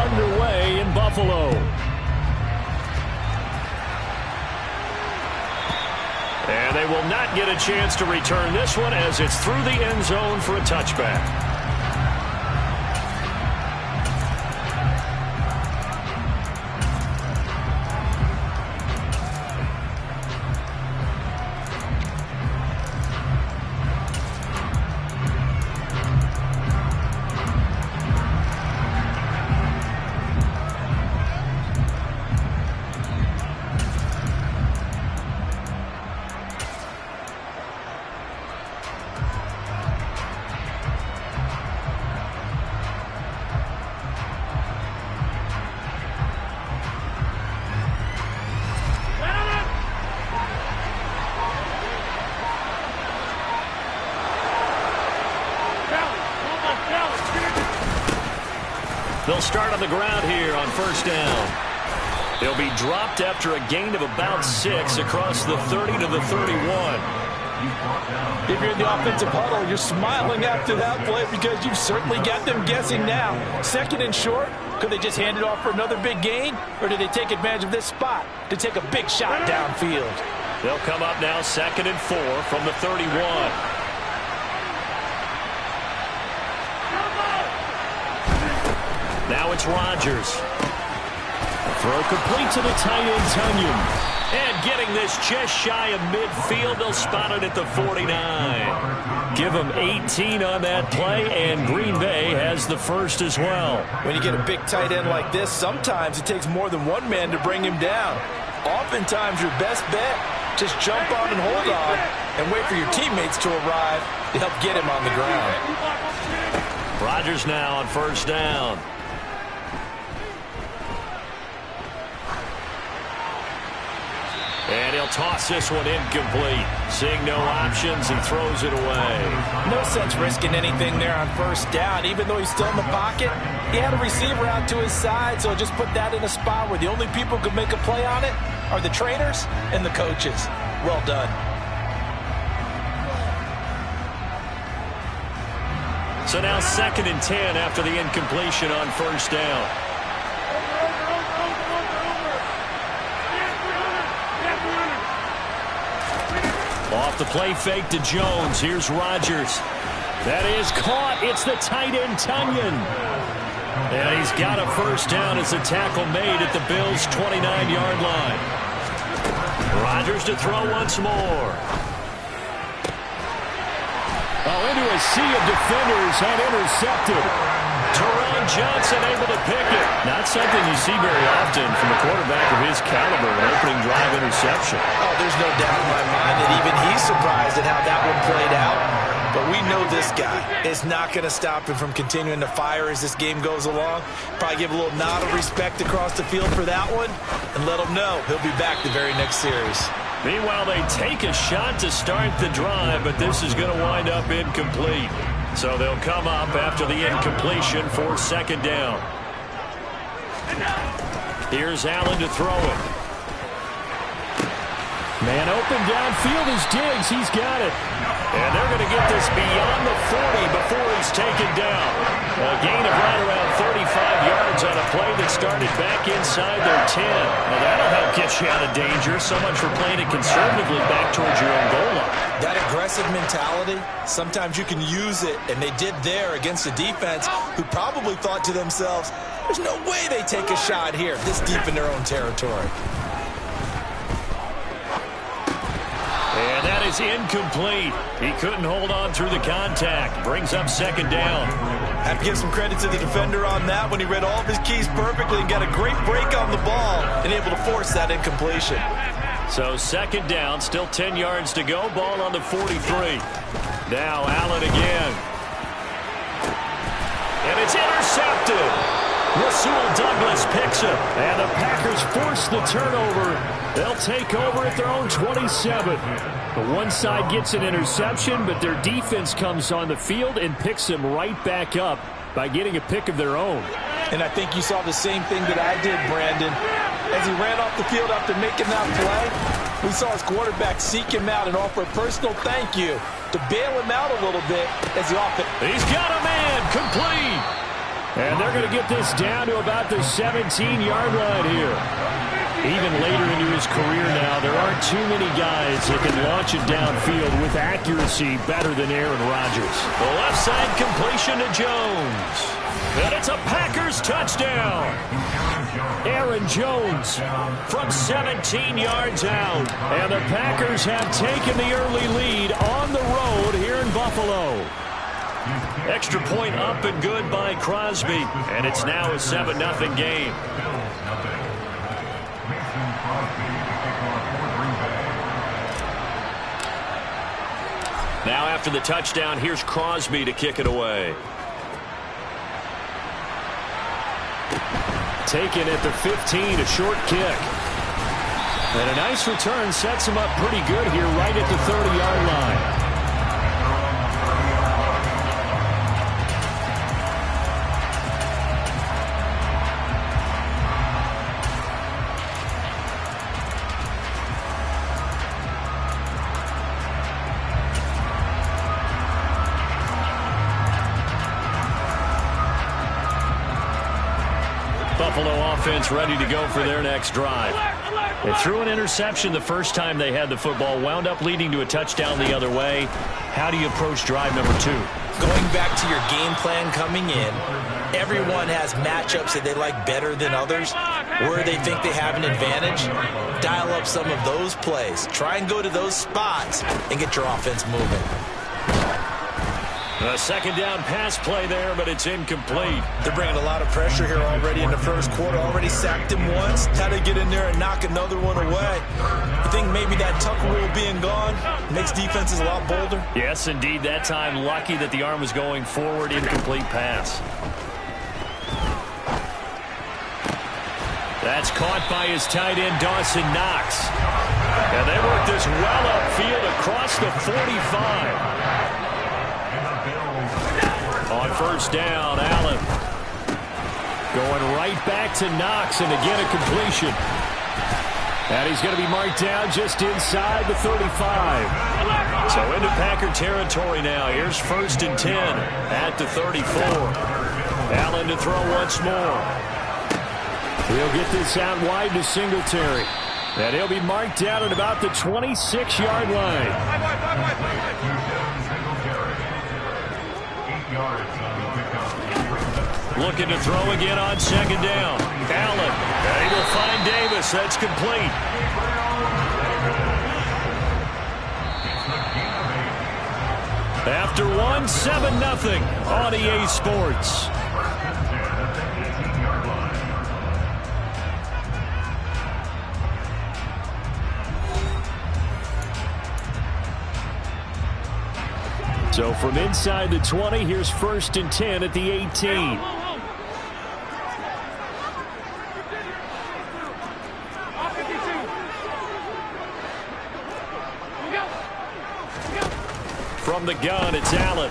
underway in Buffalo. And they will not get a chance to return this one as it's through the end zone for a touchback. They'll start on the ground here on first down. They'll be dropped after a gain of about 6 across the 30 to the 31. If you're in the offensive huddle, you're smiling after that play because you've certainly got them guessing now. Second and short, could they just hand it off for another big gain? Or did they take advantage of this spot to take a big shot downfield? They'll come up now 2nd and 4 from the 31. Now it's Rodgers. Throw complete to the tight end, Tonyan. And getting this just shy of midfield, they'll spot it at the 49. Give them 18 on that play, and Green Bay has the first as well. When you get a big tight end like this, sometimes it takes more than one man to bring him down. Oftentimes, your best bet, just jump on and hold on and wait for your teammates to arrive to help get him on the ground. Rodgers now on first down. And he'll toss this one incomplete. Seeing no options, he throws it away. No sense risking anything there on first down. Even though he's still in the pocket, he had a receiver out to his side, so just put that in a spot where the only people who can make a play on it are the trainers and the coaches. Well done. So now 2nd and 10 after the incompletion on first down. Off the play fake to Jones. Here's Rodgers. That is caught. It's the tight end, Tonyan. And he's got a first down as a tackle made at the Bills' 29-yard line. Rodgers to throw once more. Oh, into a sea of defenders and intercepted. Teron Johnson able to pick it. Not something you see very often from a quarterback of his caliber, an opening drive interception. Oh, there's no doubt in my mind that even he's surprised at how that one played out. But we know this guy is not going to stop him from continuing to fire as this game goes along. Probably give a little nod of respect across the field for that one and let him know he'll be back the very next series. Meanwhile, they take a shot to start the drive, but this is going to wind up incomplete. So they'll come up after the incompletion for 2nd down. Here's Allen to throw it. Man open downfield is Diggs. He's got it. And they're going to get this beyond the 40 before he's taken down. A gain of right around 35 yards on a play that started back inside their 10. Well, that'll help get you out of danger. So much for playing it conservatively back towards your own goal line. That aggressive mentality, sometimes you can use it, and they did there against a defense who probably thought to themselves, there's no way they take a shot here this deep in their own territory. And that is incomplete. He couldn't hold on through the contact. Brings up 2nd down. Have to give some credit to the defender on that when he read all of his keys perfectly and got a great break on the ball and able to force that incompletion. So 2nd down, still 10 yards to go. Ball on the 43. Now Allen again. And it's intercepted. Rasul Douglas picks it. And the Packers force the turnover. They'll take over at their own 27. The one side gets an interception, but their defense comes on the field and picks them right back up by getting a pick of their own. And I think you saw the same thing that I did, Brandon. As he ran off the field after making that play, we saw his quarterback seek him out and offer a personal thank you to bail him out a little bit as the offense. He's got a man complete. And they're going to get this down to about the 17-yard line here. Even later into his career now, there aren't too many guys that can launch it downfield with accuracy better than Aaron Rodgers. The left side completion to Jones. And it's a Packers touchdown. Aaron Jones from 17 yards out. And the Packers have taken the early lead on the road here in Buffalo. Extra point up and good by Crosby. And it's now a 7-0 game. Now after the touchdown, here's Crosby to kick it away. Taken at the 15, a short kick. And a nice return sets him up pretty good here right at the 30-yard line. Buffalo offense ready to go for their next drive. They threw an interception the first time they had the football, wound up leading to a touchdown the other way. How do you approach drive number 2? Going back to your game plan coming in, everyone has matchups that they like better than others. Where they think they have an advantage, dial up some of those plays. Try and go to those spots and get your offense moving. A second down pass play there, but it's incomplete. They're bringing a lot of pressure here already in the first quarter. Already sacked him once. How to get in there and knock another one away. I think maybe that Tucker rule being gone makes defenses a lot bolder. Yes, indeed. That time, lucky that the arm was going forward. Incomplete pass. That's caught by his tight end, Dawson Knox. And they work this well upfield across the 45. On first down, Allen going right back to Knox, and again a completion. And he's going to be marked down just inside the 35. So into Packer territory now. Here's 1st and 10 at the 34. Allen to throw once more. He'll get this out wide to Singletary. And he'll be marked down at about the 26-yard line. Looking to throw again on second down. Allen able to find Davis. That's complete. After one, 7-0 on EA Sports. So from inside the 20, here's 1st and 10 at the 18. From the gun, it's Allen.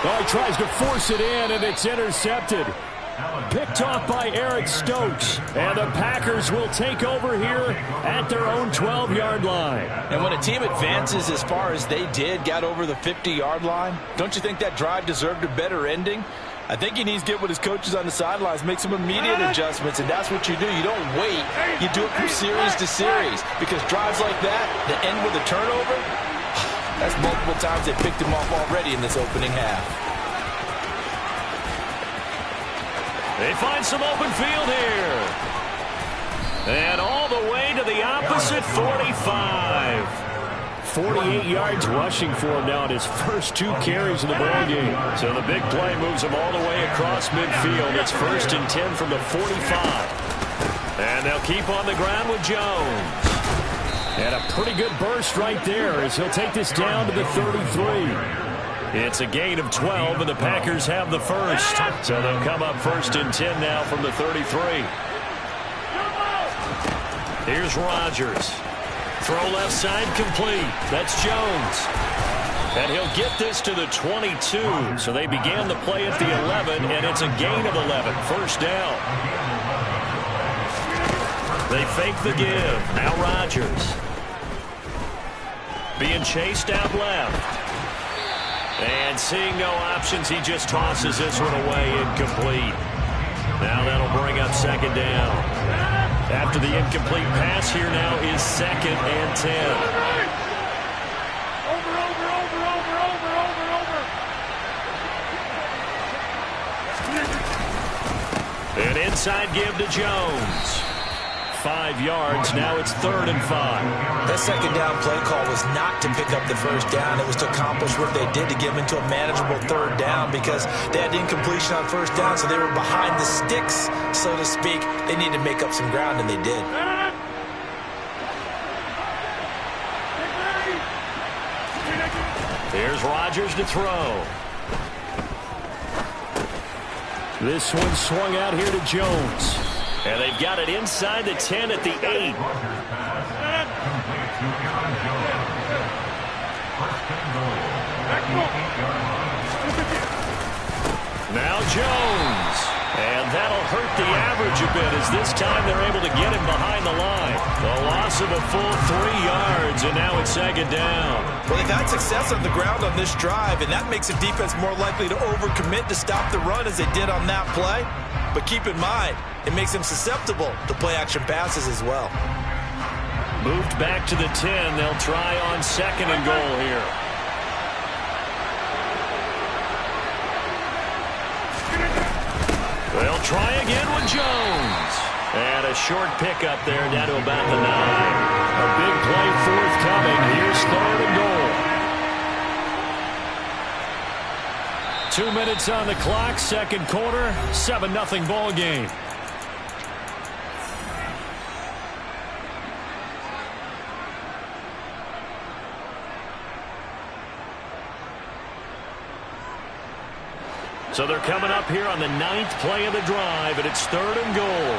Oh, he tries to force it in, and it's intercepted. Picked off by Eric Stokes. And the Packers will take over here at their own 12-yard line. And when a team advances as far as they did, got over the 50-yard line, don't you think that drive deserved a better ending? I think he needs to get with his coaches on the sidelines, make some immediate adjustments, and that's what you do. You don't wait. You do it from series to series, because drives like that, that end with a turnover, that's multiple times they picked him off already in this opening half. They find some open field here. And all the way to the opposite 45. 48 yards rushing for him now in his first 2 carries in the ballgame. So the big play moves him all the way across midfield. It's 1st and 10 from the 45. And they'll keep on the ground with Jones. And a pretty good burst right there as he'll take this down to the 33. It's a gain of 12, and the Packers have the first. So they'll come up 1st and 10 now from the 33. Here's Rodgers. Throw left side complete. That's Jones. And he'll get this to the 22. So they began the play at the 11, and it's a gain of 11. First down. They fake the give. Now Rodgers. Being chased out left. And seeing no options, he just tosses this one away, incomplete. Now that'll bring up second down. After the incomplete pass, here now is 2nd and 10. An inside give to Jones. 5 yards. Now it's 3rd and 5. That second down play call was not to pick up the first down. It was to accomplish what they did to get them into a manageable 3rd down because they had incompletion on first down, so they were behind the sticks, so to speak. They needed to make up some ground, and they did. Here's Rodgers to throw. This one swung out here to Jones. And they've got it inside the 10 at the 8. Now Jones. And that'll hurt the average a bit as this time they're able to get him behind the line. The loss of a full 3 yards, and now it's 2nd down. Well, they've had success on the ground on this drive, and that makes the defense more likely to overcommit to stop the run as they did on that play. But keep in mind, it makes them susceptible to play-action passes as well. Moved back to the 10. They'll try on 2nd and goal here. They'll try again with Jones. And a short pickup there down to about the 9. A big play forthcoming. Here's 3rd and goal. 2 minutes on the clock, 2nd quarter, 7-0 ball game. So they're coming up here on the 9th play of the drive, and it's 3rd and goal.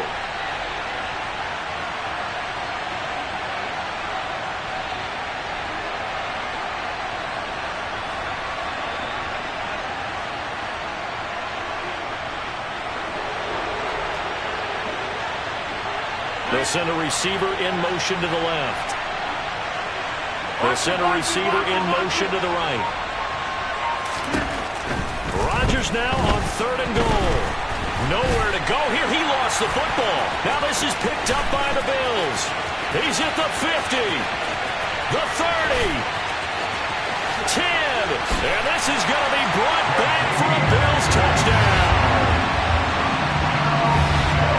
They'll send a receiver in motion to the left. They'll send a receiver in motion to the right. Rodgers now on 3rd and goal. Nowhere to go here. He lost the football. Now this is picked up by the Bills. He's at the 50, the 30, 10, and this is going to be brought back for a Bills touchdown.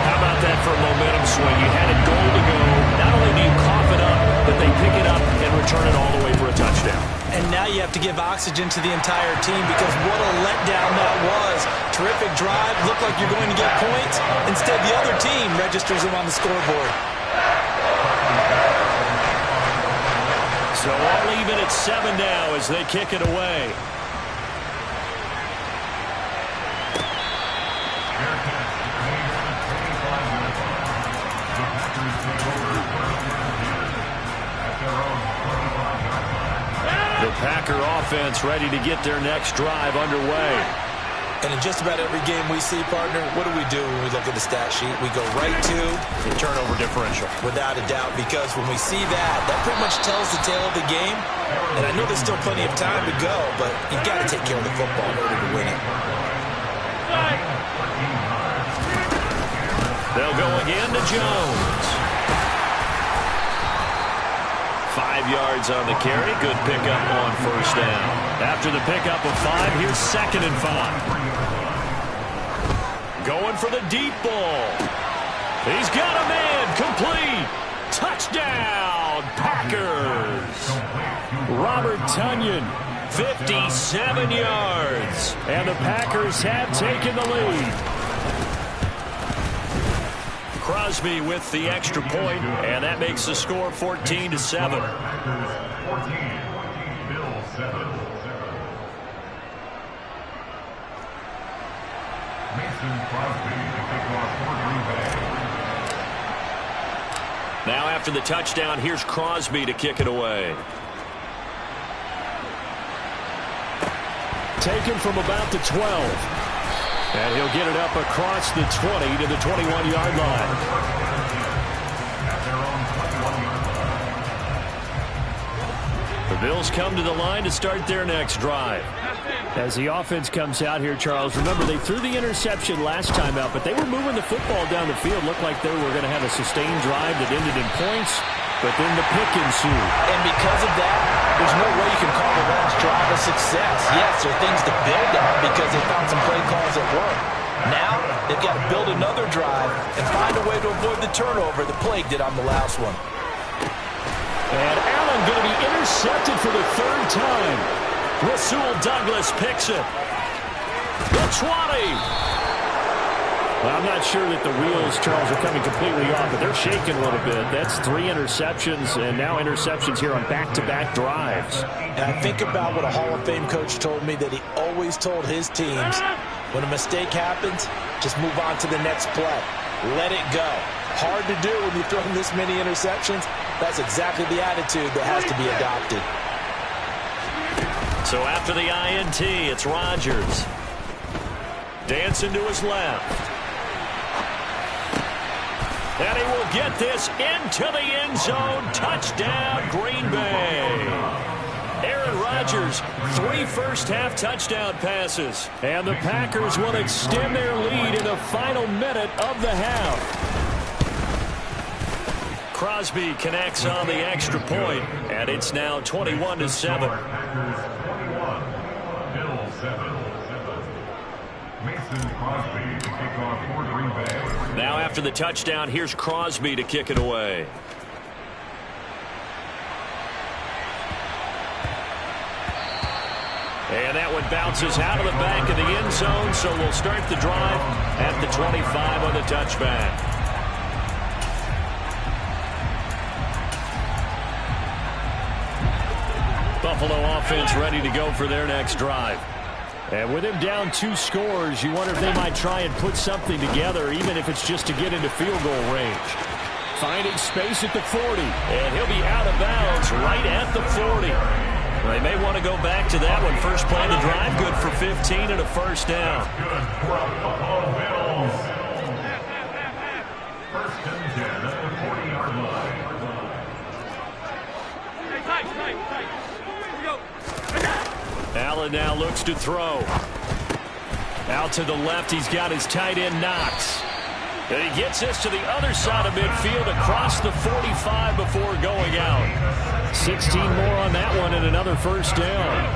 How about that for a momentum swing? You had a goal to go. Not only do you cough it up, but they pick it up and return it all the way for a touchdown. And now you have to give oxygen to the entire team because what a letdown that was. Terrific drive. Looked like you're going to get points. Instead, the other team registers them on the scoreboard. So all even at 7 now as they kick it away. The Packer offense ready to get their next drive underway. And in just about every game we see, partner, what do when we look at the stat sheet? We go right to the turnover differential. Without a doubt, because when we see that, that pretty much tells the tale of the game. And I know there's still plenty of time to go, but you've got to take care of the football in order to win it. They'll go again to Jones. 5 yards on the carry. Good pickup on first down. After the pickup of 5, here's 2nd and 5. Going for the deep ball. He's got a man. Complete. Touchdown, Packers. Robert Tonyan, 57 yards. And the Packers have taken the lead. Crosby with the extra point, and that makes the score 14-7. Now after the touchdown, here's Crosby to kick it away. Taken from about the 12. And he'll get it up across the 20 to the 21-yard line. The Bills come to the line to start their next drive. As the offense comes out here, Charles, remember they threw the interception last time out, but they were moving the football down the field. Looked like they were going to have a sustained drive that ended in points, but then the pick ensued. And because of that, there's no way you can call the last drive a success. Yes, there are things to build on because they found some play calls that work. Now, they've got to build another drive and find a way to avoid the turnover that plagued it on the last one. And Allen going to be intercepted for the third time. Rasul Douglas picks it. The 20. Well, I'm not sure that the wheels, Charles, are coming completely off, but they're shaking a little bit. That's 3 interceptions, and now interceptions here on back-to-back drives. And I think about what a Hall of Fame coach told me that he always told his teams, when a mistake happens, just move on to the next play. Let it go. Hard to do when you're throwing this many interceptions. That's exactly the attitude that has to be adopted. So after the INT, it's Rodgers. Dancing to his left. And he will get this into the end zone. Touchdown, Green Bay. Aaron Rodgers, 3 first-half touchdown passes. And the Packers will extend their lead in the final minute of the half. Crosby connects on the extra point, and it's now 21-7. Now after the touchdown, here's Crosby to kick it away. And that one bounces out of the back of the end zone, so we'll start the drive at the 25 on the touchback. Buffalo offense ready to go for their next drive. And with him down 2 scores, you wonder if they might try and put something together, even if it's just to get into field goal range. Finding space at the 40. And he'll be out of bounds right at the 40. They may want to go back to that one. First play of the drive, good for 15 and a first down. First and 10 at the 40-yard line. Allen now looks to throw. Out to the left, he's got his tight end Knox. And he gets this to the other side of midfield across the 45 before going out. 16 more on that one and another first down.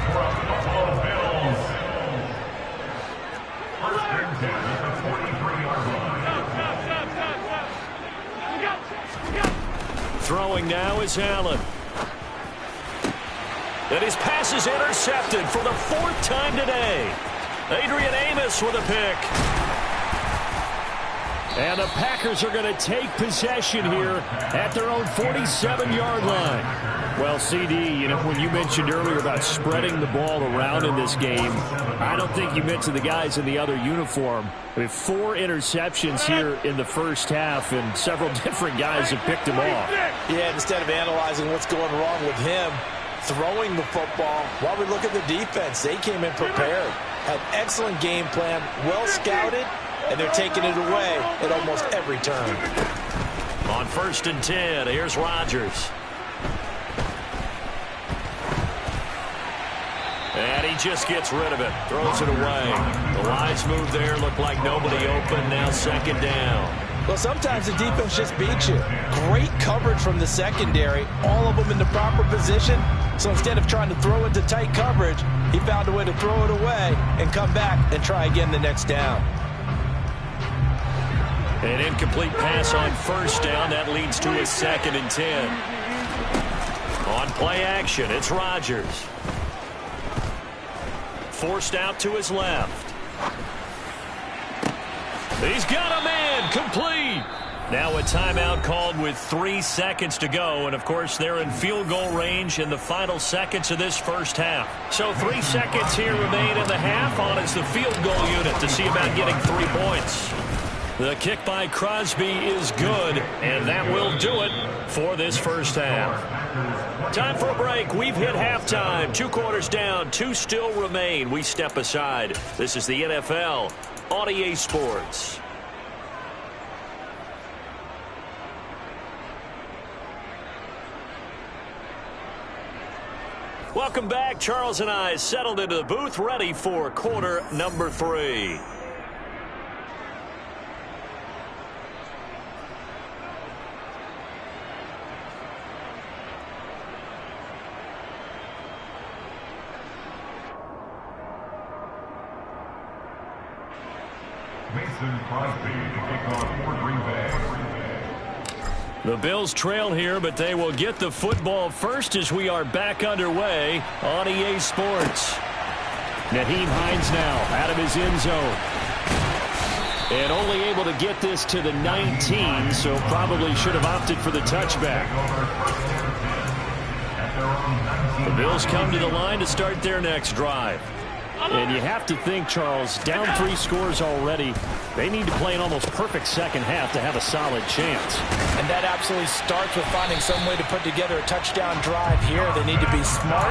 First and 10 at the 43-yard line. Throwing now is Allen. And his pass is intercepted for the 4th time today. Adrian Amos with a pick. And the Packers are going to take possession here at their own 47-yard line. Well, CD, you know, when you mentioned earlier about spreading the ball around in this game, I don't think you mentioned the guys in the other uniform. I mean, 4 interceptions here in the first half, and several different guys have picked them off. Yeah, instead of analyzing what's going wrong with him, throwing the football, while we look at the defense, they came in prepared. Had excellent game plan, well scouted, and they're taking it away at almost every turn. On 1st and 10, here's Rodgers. And he just gets rid of it, throws it away. The wise move there, looked like nobody open, now 2nd down. Well, sometimes the defense just beats you. Great coverage from the secondary, all of them in the proper position. So instead of trying to throw into tight coverage, he found a way to throw it away and come back and try again the next down. An incomplete pass on 1st down. That leads to a 2nd and 10. On play action, it's Rodgers. Forced out to his left. He's got a man, complete. Now a timeout called with 3 seconds to go. And, of course, they're in field goal range in the final seconds of this first half. So 3 seconds here remain in the half. On is the field goal unit to see about getting 3 points. The kick by Crosby is good, and that will do it for this first half. Time for a break. We've hit halftime. 2 quarters down, 2 still remain. We step aside. This is the NFL on EA Sports. Welcome back. Charles and I settled into the booth, ready for quarter number 3. Mason Crosby to kick off for Green Bay. The Bills trail here, but they will get the football first as we are back underway on EA Sports. Nyheim Hines now out of his end zone. And only able to get this to the 19, so probably should have opted for the touchback. The Bills come to the line to start their next drive. And you have to think, Charles, down 3 scores already. They need to play an almost perfect second half to have a solid chance. And that absolutely starts with finding some way to put together a touchdown drive here. They need to be smart,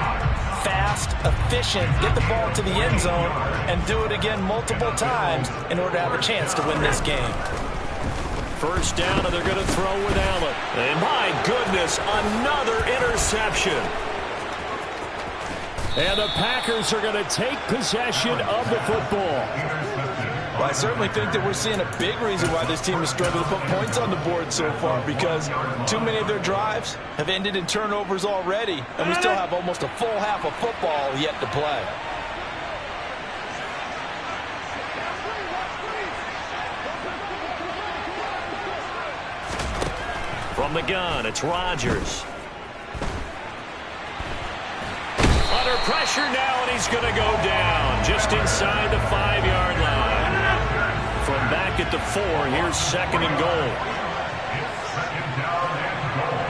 fast, efficient, get the ball to the end zone, and do it again multiple times in order to have a chance to win this game. First down, and they're going to throw with Allen. And my goodness, another interception. And the Packers are going to take possession of the football. Well, I certainly think that we're seeing a big reason why this team has struggled to put points on the board so far, because too many of their drives have ended in turnovers already, and we still have almost a full half of football yet to play. From the gun, it's Rodgers. Under pressure now, and he's going to go down just inside the 5-yard line. From back at the 4, here's 2nd and goal. It's 2nd down and goal.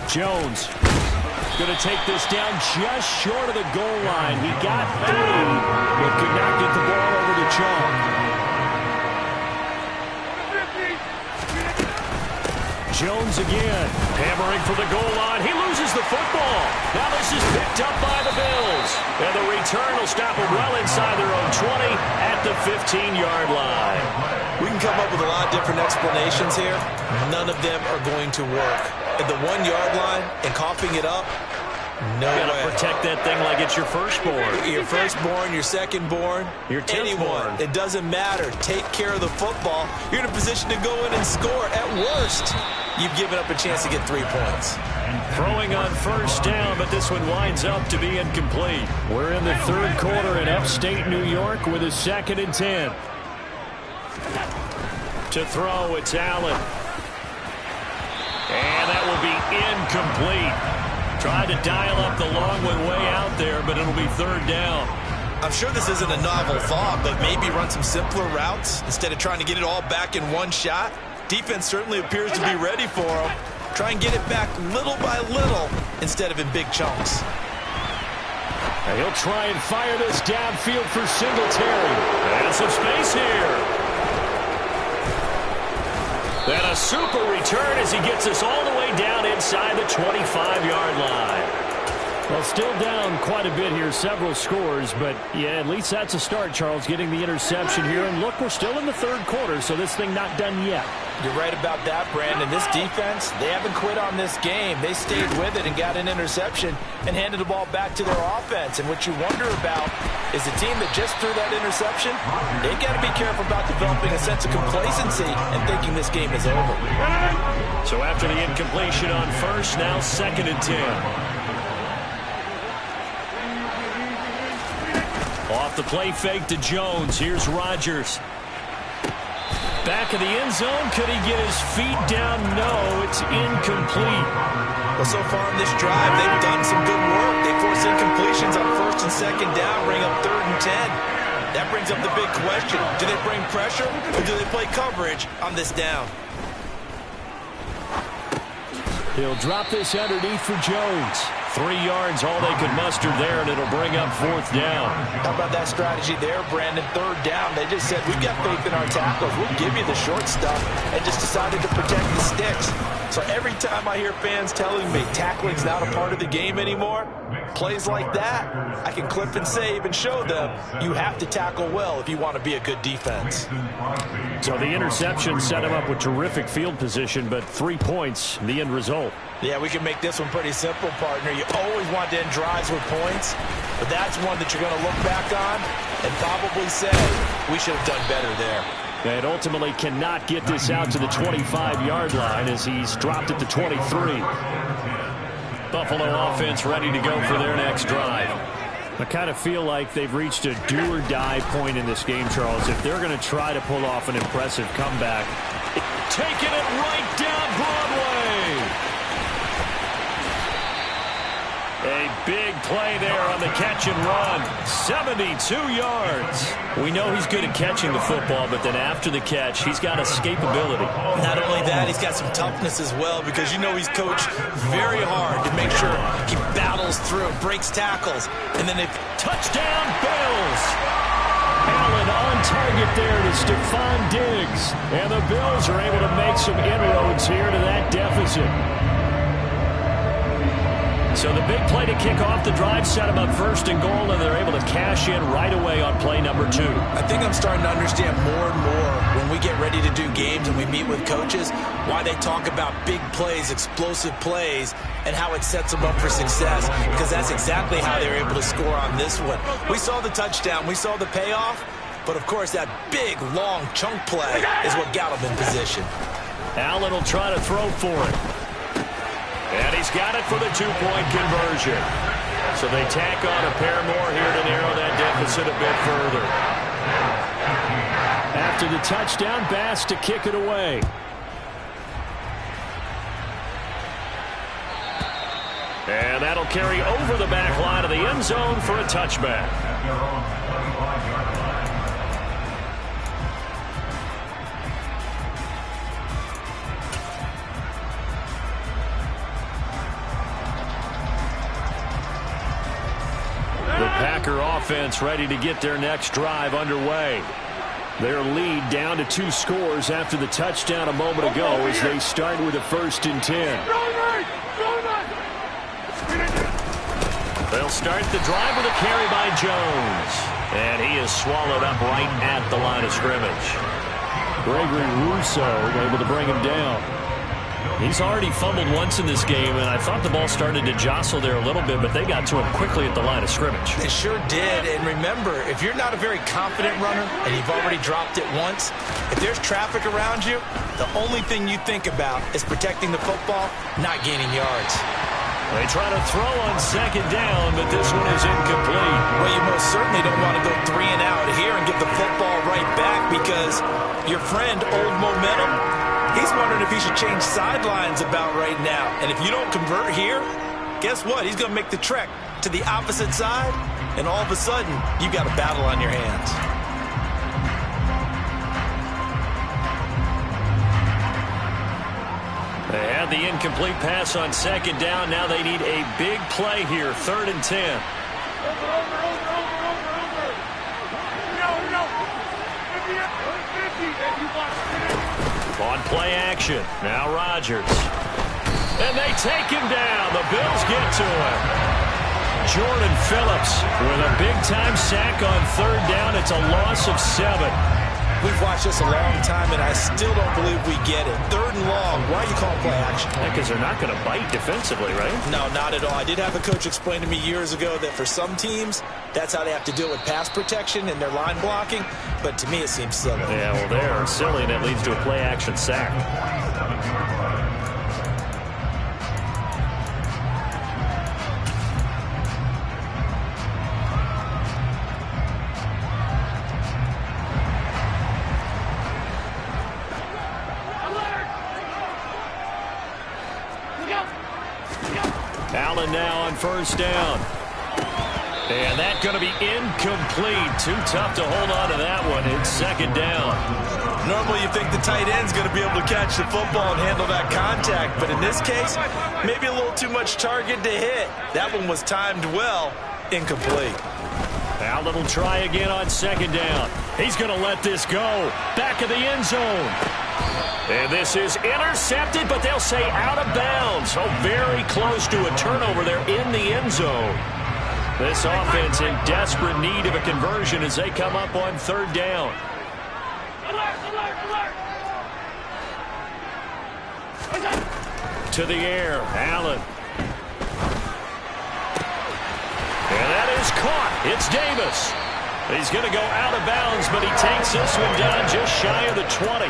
Jones going to take this down just short of the goal line. He got 3, but could not get the ball over to Chalk. Jones again, hammering for the goal line. He loses the football. Now this is picked up by the Bills. And the return will stop them well inside their own 20 at the 15-yard line. We can come up with a lot of different explanations here. None of them are going to work. At the 1-yard line and coughing it up, no way. You gotta protect that thing like it's your firstborn. Your firstborn, your secondborn, your anyone. It doesn't matter. Take care of the football. You're in a position to go in and score. At worst, you've given up a chance to get 3 points. Throwing on first down, but this one winds up to be incomplete. We're in the 3rd quarter in upstate New York with a 2nd and 10. To throw, it's Allen. And that will be incomplete. Tried to dial up the long one way out there, but it'll be 3rd down. I'm sure this isn't a novel thought, but maybe run some simpler routes instead of trying to get it all back in one shot. Defense certainly appears to be ready for him. Try and get it back little by little instead of in big chunks. And he'll try and fire this downfield for Singletary. And some space here. And a super return as he gets us all the way down inside the 25-yard line. Well, still down quite a bit here, several scores, but yeah, at least that's a start, Charles, getting the interception here. And look, we're still in the 3rd quarter, so this thing not done yet. You're right about that, Brandon. This defense, they haven't quit on this game. They stayed with it and got an interception and handed the ball back to their offense. And what you wonder about is the team that just threw that interception, they got to be careful about developing a sense of complacency and thinking this game is over. So after the incompletion on first, now 2nd and 10. Off the play fake to Jones. Here's Rodgers. Back of the end zone. Could he get his feet down? No, it's incomplete. Well, so far in this drive, they've done some good work. They force incompletions on 1st and 2nd down, bring up 3rd and 10. That brings up the big question. Do they bring pressure or do they play coverage on this down? He'll drop this underneath for Jones. 3 yards, all they could muster there, and it'll bring up 4th down. How about that strategy there, Brandon? 3rd down, they just said, we've got faith in our tackles. We'll give you the short stuff, and just decided to protect the sticks. So every time I hear fans telling me tackling's not a part of the game anymore, Plays like that, I can clip and save and show them you have to tackle well if you want to be a good defense. So the interception set him up with terrific field position, but 3 points, the end result. Yeah, we can make this one pretty simple, partner. You always want to end drives with points, but that's one that you're going to look back on and probably say, we should have done better there. And ultimately cannot get this out to the 25-yard line as he's dropped it to 23. Buffalo offense ready to go for their next drive. I kind of feel like they've reached a do-or-die point in this game, Charles. If they're going to try to pull off an impressive comeback. Taking it right down Broadway. A big play there on the catch and run. 72 yards. We know he's good at catching the football, but then after the catch, he's got escapability. Not only that, he's got some toughness as well, because you know he's coached very hard to make sure he battles through, breaks tackles, and then touchdown Bills. Allen on target there to Stephon Diggs. And the Bills are able to make some inroads here to that deficit. So the big play to kick off the drive set them up first and goal, and they're able to cash in right away on play number 2. I think I'm starting to understand more and more when we get ready to do games and we meet with coaches why they talk about big plays, explosive plays, and how it sets them up for success, because that's exactly how they were able to score on this one. We saw the touchdown. We saw the payoff. But, of course, that big, long chunk play is what got him in position. Allen will try to throw for it. And he's got it for the 2-point conversion. So they tack on a pair more here to narrow that deficit a bit further. After the touchdown, Bass to kick it away. And that'll carry over the back line of the end zone for a touchback. The Packer offense ready to get their next drive underway. Their lead down to 2 scores after the touchdown a moment ago as they start with a 1st and 10. They'll start the drive with a carry by Jones. And he is swallowed up right at the line of scrimmage. Gregory Rousseau able to bring him down. He's already fumbled once in this game, and I thought the ball started to jostle there a little bit, but they got to him quickly at the line of scrimmage. They sure did, and remember, if you're not a very confident runner and you've already dropped it once, if there's traffic around you, the only thing you think about is protecting the football, not gaining yards. They try to throw on 2nd down, but this one is incomplete. Well, you most certainly don't want to go 3 and out here and give the football right back, because your friend, Old Momentum, he's wondering if he should change sidelines about right now. And if you don't convert here, guess what? He's going to make the trek to the opposite side, and all of a sudden, you've got a battle on your hands. They had the incomplete pass on 2nd down. Now they need a big play here, 3rd and 10. On play action, now Rodgers. And they take him down. The Bills get to him. Jordan Phillips with a big-time sack on 3rd down. It's a loss of 7. We've watched this a long time, and I still don't believe we get it. 3rd and long. Why are you calling play action? Because they're not going to bite defensively, right? No, not at all. I did have a coach explain to me years ago that for some teams, that's how they have to deal with pass protection and their line blocking. But to me, it seems silly. Yeah, well, they're silly, and it leads to a play action sack. Allen now on 1st down. And that's going to be incomplete. Too tough to hold on to that one. It's 2nd down. Normally you think the tight end's going to be able to catch the football and handle that contact. But in this case, maybe a little too much target to hit. That one was timed well. Incomplete. Allen will try again on 2nd down. He's going to let this go. Back of the end zone. And this is intercepted, but they'll say out of bounds. Oh, very close to a turnover there in the end zone. This offense in desperate need of a conversion as they come up on third down. To the air, Allen. And that is caught. It's Davis. He's going to go out of bounds, but he takes this one down just shy of the 20.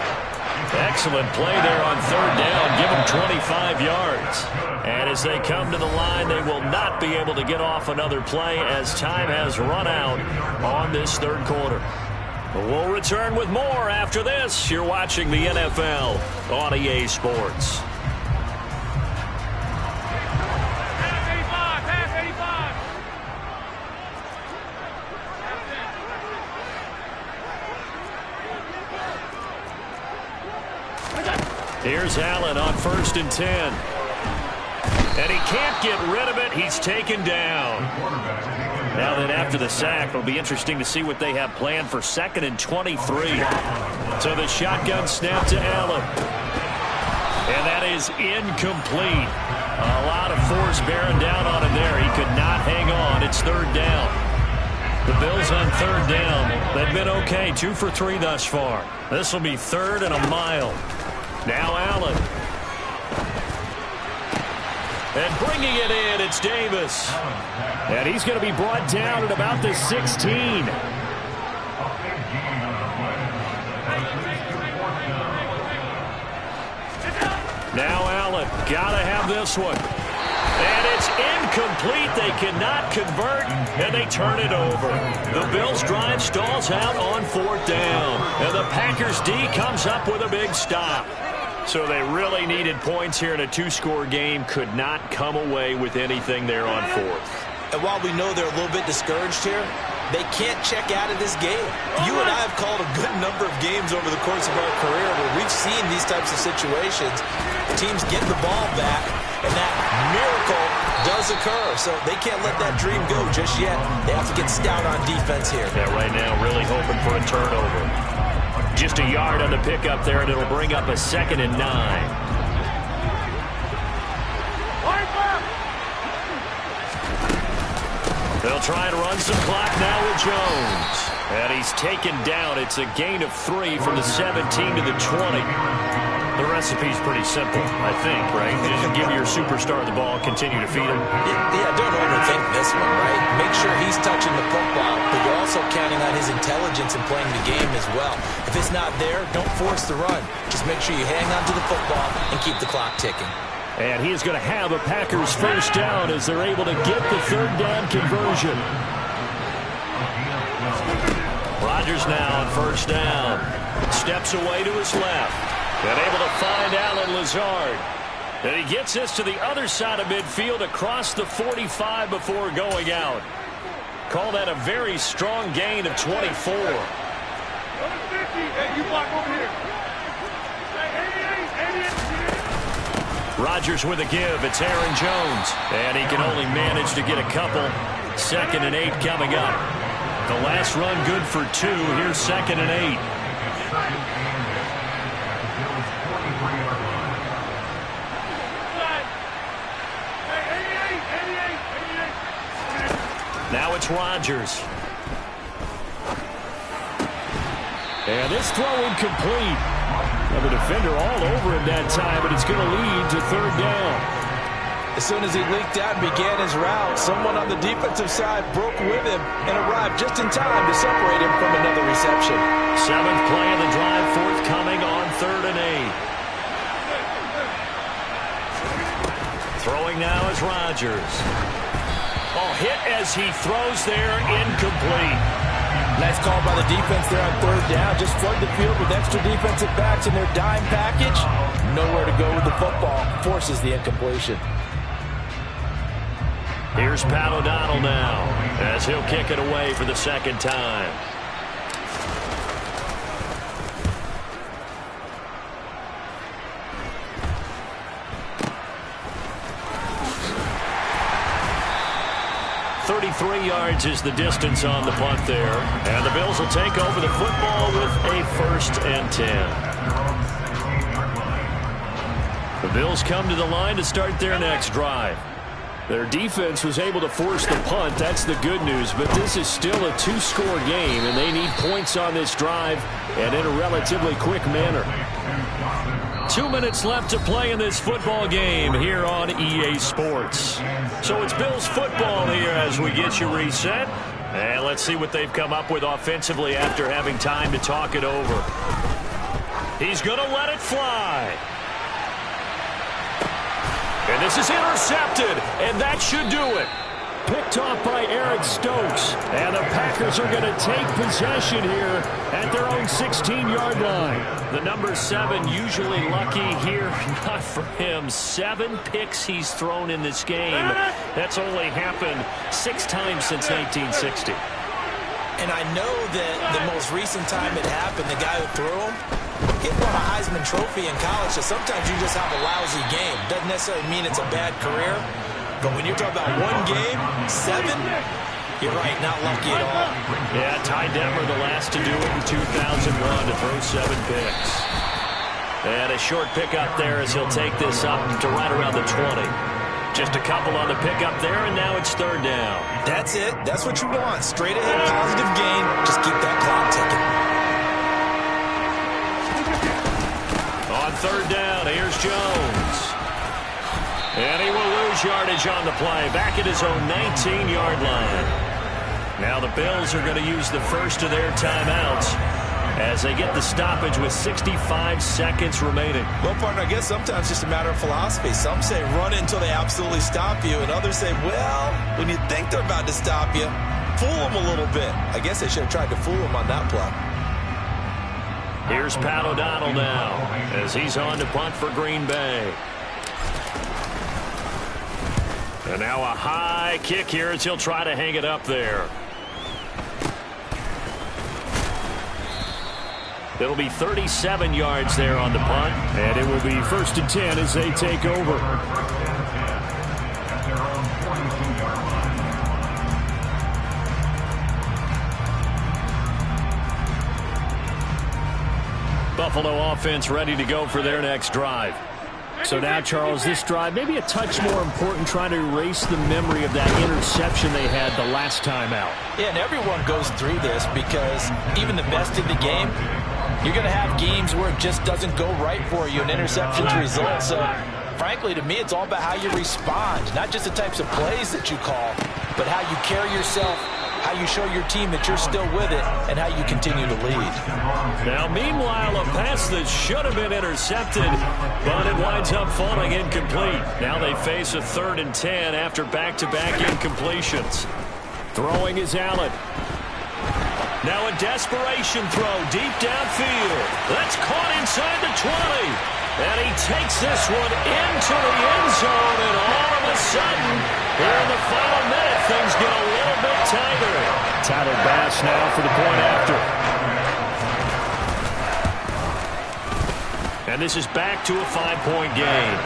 Excellent play there on third down. Give him 25 yards. And as they come to the line, they will not be able to get off another play as time has run out on this third quarter. We'll return with more after this. You're watching the NFL on EA Sports. Here's Allen on 1st and 10. And he can't get rid of it. He's taken down. Now then, after the sack, it'll be interesting to see what they have planned for 2nd and 23. So the shotgun snap to Allen. And that is incomplete. A lot of force bearing down on him there. He could not hang on. It's third down. The Bills on third down. They've been okay. 2 for 3 thus far. This will be 3rd and a mile. Now Allen. And bringing it in, it's Davis. And he's going to be brought down at about the 16. Now Allen, gotta have this one. And it's incomplete. They cannot convert, and they turn it over. The Bills drive stalls out on 4th down. And the Packers D comes up with a big stop. So they really needed points here in a 2-score game. Could not come away with anything there on 4th. And while we know they're a little bit discouraged here, they can't check out of this game. You and I have called a good number of games over the course of our career where we've seen these types of situations. Teams get the ball back, and that miracle does occur. So they can't let that dream go just yet. They have to get stout on defense here. Yeah, right now really hoping for a turnover. Just a yard on the pickup there, and it'll bring up a 2nd and 9. They'll try and run some clock now with Jones. And he's taken down. It's a gain of 3 from the 17 to the 20. The recipe's pretty simple, I think, right? Just give your superstar the ball, continue to feed him. Yeah, don't overthink this one, right? Make sure he's touching the football, but you're also counting on his intelligence in playing the game as well. If it's not there, don't force the run. Just make sure you hang on to the football and keep the clock ticking. And he is going to have a Packers first down as they're able to get the third down conversion. Rodgers now on first down. Steps away to his left. And able to find Allen Lazard. And he gets this to the other side of midfield across the 45 before going out. Call that a very strong gain of 24. Rodgers with a give. It's Aaron Jones. And he can only manage to get a couple. 2nd and 8 coming up. The last run good for 2. Here's 2nd and 8. Now it's Rodgers. And this throw incomplete. Well, the defender all over him that time, but it's going to lead to third down. As soon as he leaked out and began his route, someone on the defensive side broke with him and arrived just in time to separate him from another reception. 7th play of the drive, forthcoming on 3rd and 8. Throwing now is Rodgers. Oh, hit as he throws there, incomplete. Nice call by the defense there on 3rd down. Just flood the field with extra defensive backs in their dime package. Nowhere to go with the football. Forces the incompletion. Here's Pat O'Donnell now as he'll kick it away for the 2nd time. Yards is the distance on the punt there. And the Bills will take over the football with a 1st and 10. The Bills come to the line to start their next drive. Their defense was able to force the punt. That's the good news. But this is still a two-score game, and they need points on this drive and in a relatively quick manner. 2 minutes left to play in this football game here on EA Sports. So it's Bills football here as we get you reset. And let's see what they've come up with offensively after having time to talk it over. He's going to let it fly. And this is intercepted, and that should do it. Picked off by Eric Stokes. And the Packers are going to take possession here at their own 16-yard line. The number 7 usually lucky here. Not for him. 7 picks he's thrown in this game. That's only happened 6 times since 1960. And I know that the most recent time it happened, the guy who threw him, he won a Heisman Trophy in college, so sometimes you just have a lousy game. Doesn't necessarily mean it's a bad career. But when you're talking about one game, 7, you're right, not lucky at all. Yeah, Ty Detmer, the last to do it in 2001 to throw 7 picks. And a short pickup there as he'll take this up to right around the 20. Just a couple on the pickup there, and now it's 3rd down. That's it. That's what you want. Straight ahead, positive gain. Just keep that clock ticking. On 3rd down, here's Jones. And he will lose yardage on the play, back at his own 19-yard line. Now the Bills are going to use the first of their timeouts as they get the stoppage with 65 seconds remaining. Well, partner, I guess sometimes it's just a matter of philosophy. Some say run until they absolutely stop you, and others say, well, when you think they're about to stop you, fool them a little bit. I guess they should have tried to fool them on that play. Here's Pat O'Donnell now as he's on to punt for Green Bay. And now a high kick here as he'll try to hang it up there. It'll be 37 yards there on the punt. And it will be 1st and 10 as they take over. Buffalo offense ready to go for their next drive. So now, Charles, this drive maybe a touch more important, trying to erase the memory of that interception they had the last time out. Yeah, and everyone goes through this because even the best in the game, you're going to have games where it just doesn't go right for you, and interceptions result. So, frankly, to me, it's all about how you respond, not just the types of plays that you call, but how you carry yourself, how you show your team that you're still with it, and how you continue to lead. Now, meanwhile, a pass that should have been intercepted, but it winds up falling incomplete. Now they face a 3rd and 10 after back-to-back incompletions. Throwing is Allen. Now a desperation throw deep downfield. That's caught inside the 20. And he takes this one into the end zone, and all of a sudden, here in the final minute, things get a little bit tighter. Tyler Bass now for the point after. And this is back to a 5-point game.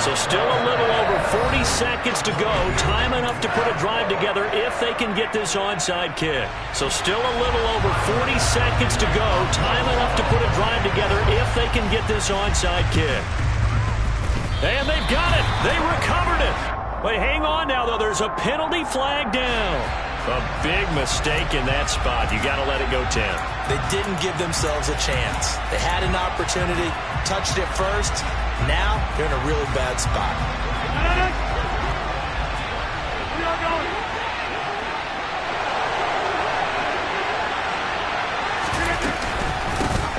So still a little over 40 seconds to go. Time enough to put a drive together if they can get this onside kick. So still a little over 40 seconds to go. Time enough to put a drive together if they can get this onside kick. And they've got it. They recovered it. But hang on now, though. There's a penalty flag down. A big mistake in that spot. You got to let it go 10. They didn't give themselves a chance. They had an opportunity, touched it first. Now they're in a really bad spot.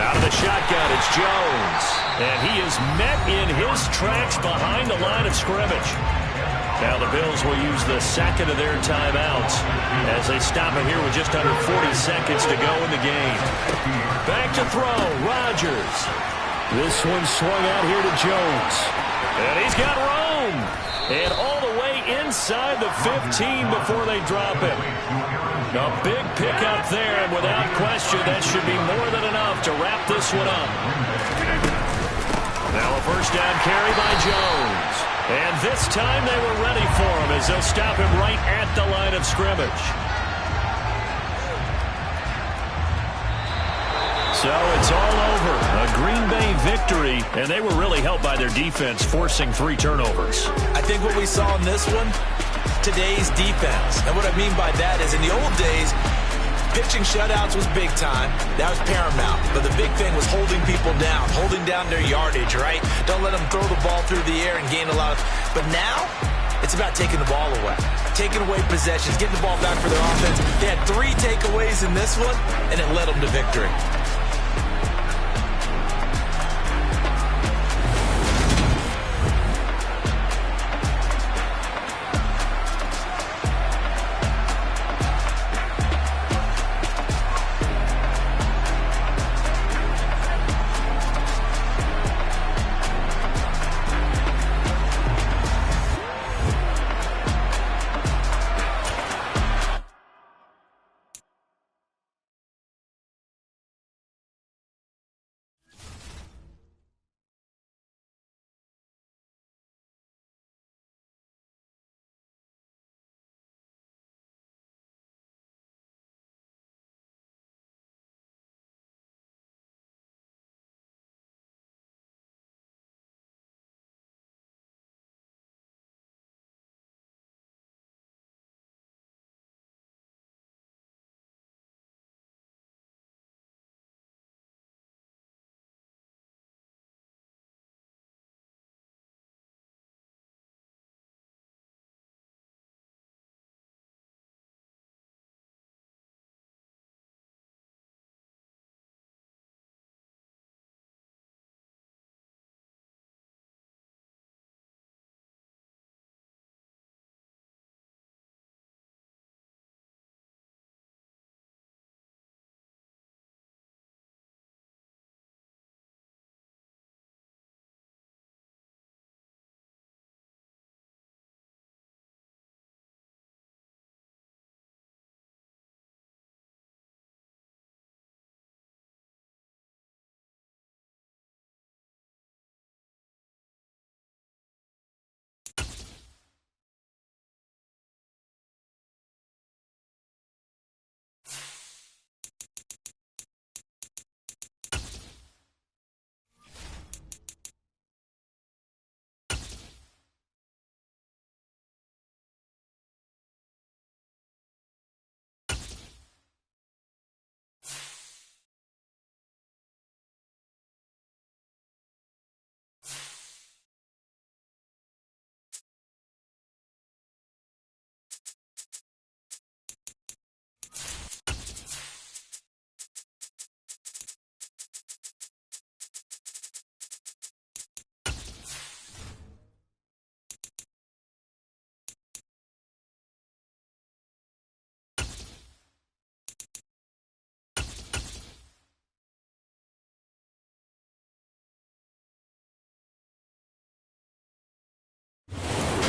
Out of the shotgun, it's Jones. And he is met in his tracks behind the line of scrimmage. Now the Bills will use the second of their timeouts as they stop it here with just under 40 seconds to go in the game. Back to throw, Rodgers. This one swung out here to Jones. And he's got room. And all the way inside the 15 before they drop it. A big pickup there, and without question, that should be more than enough to wrap this one up. Now a first down carry by Jones. And this time they were ready for him as they'll stop him right at the line of scrimmage. So it's all over. A Green Bay victory, and they were really helped by their defense, forcing 3 turnovers. I think what we saw in this one, today's defense. And what I mean by that is in the old days, pitching shutouts was big time. That was paramount. But the big thing was holding people down, holding down their yardage, right? Don't let them throw the ball through the air and gain a lot of... But now, it's about taking the ball away. Taking away possessions, getting the ball back for their offense. They had 3 takeaways in this one, and it led them to victory.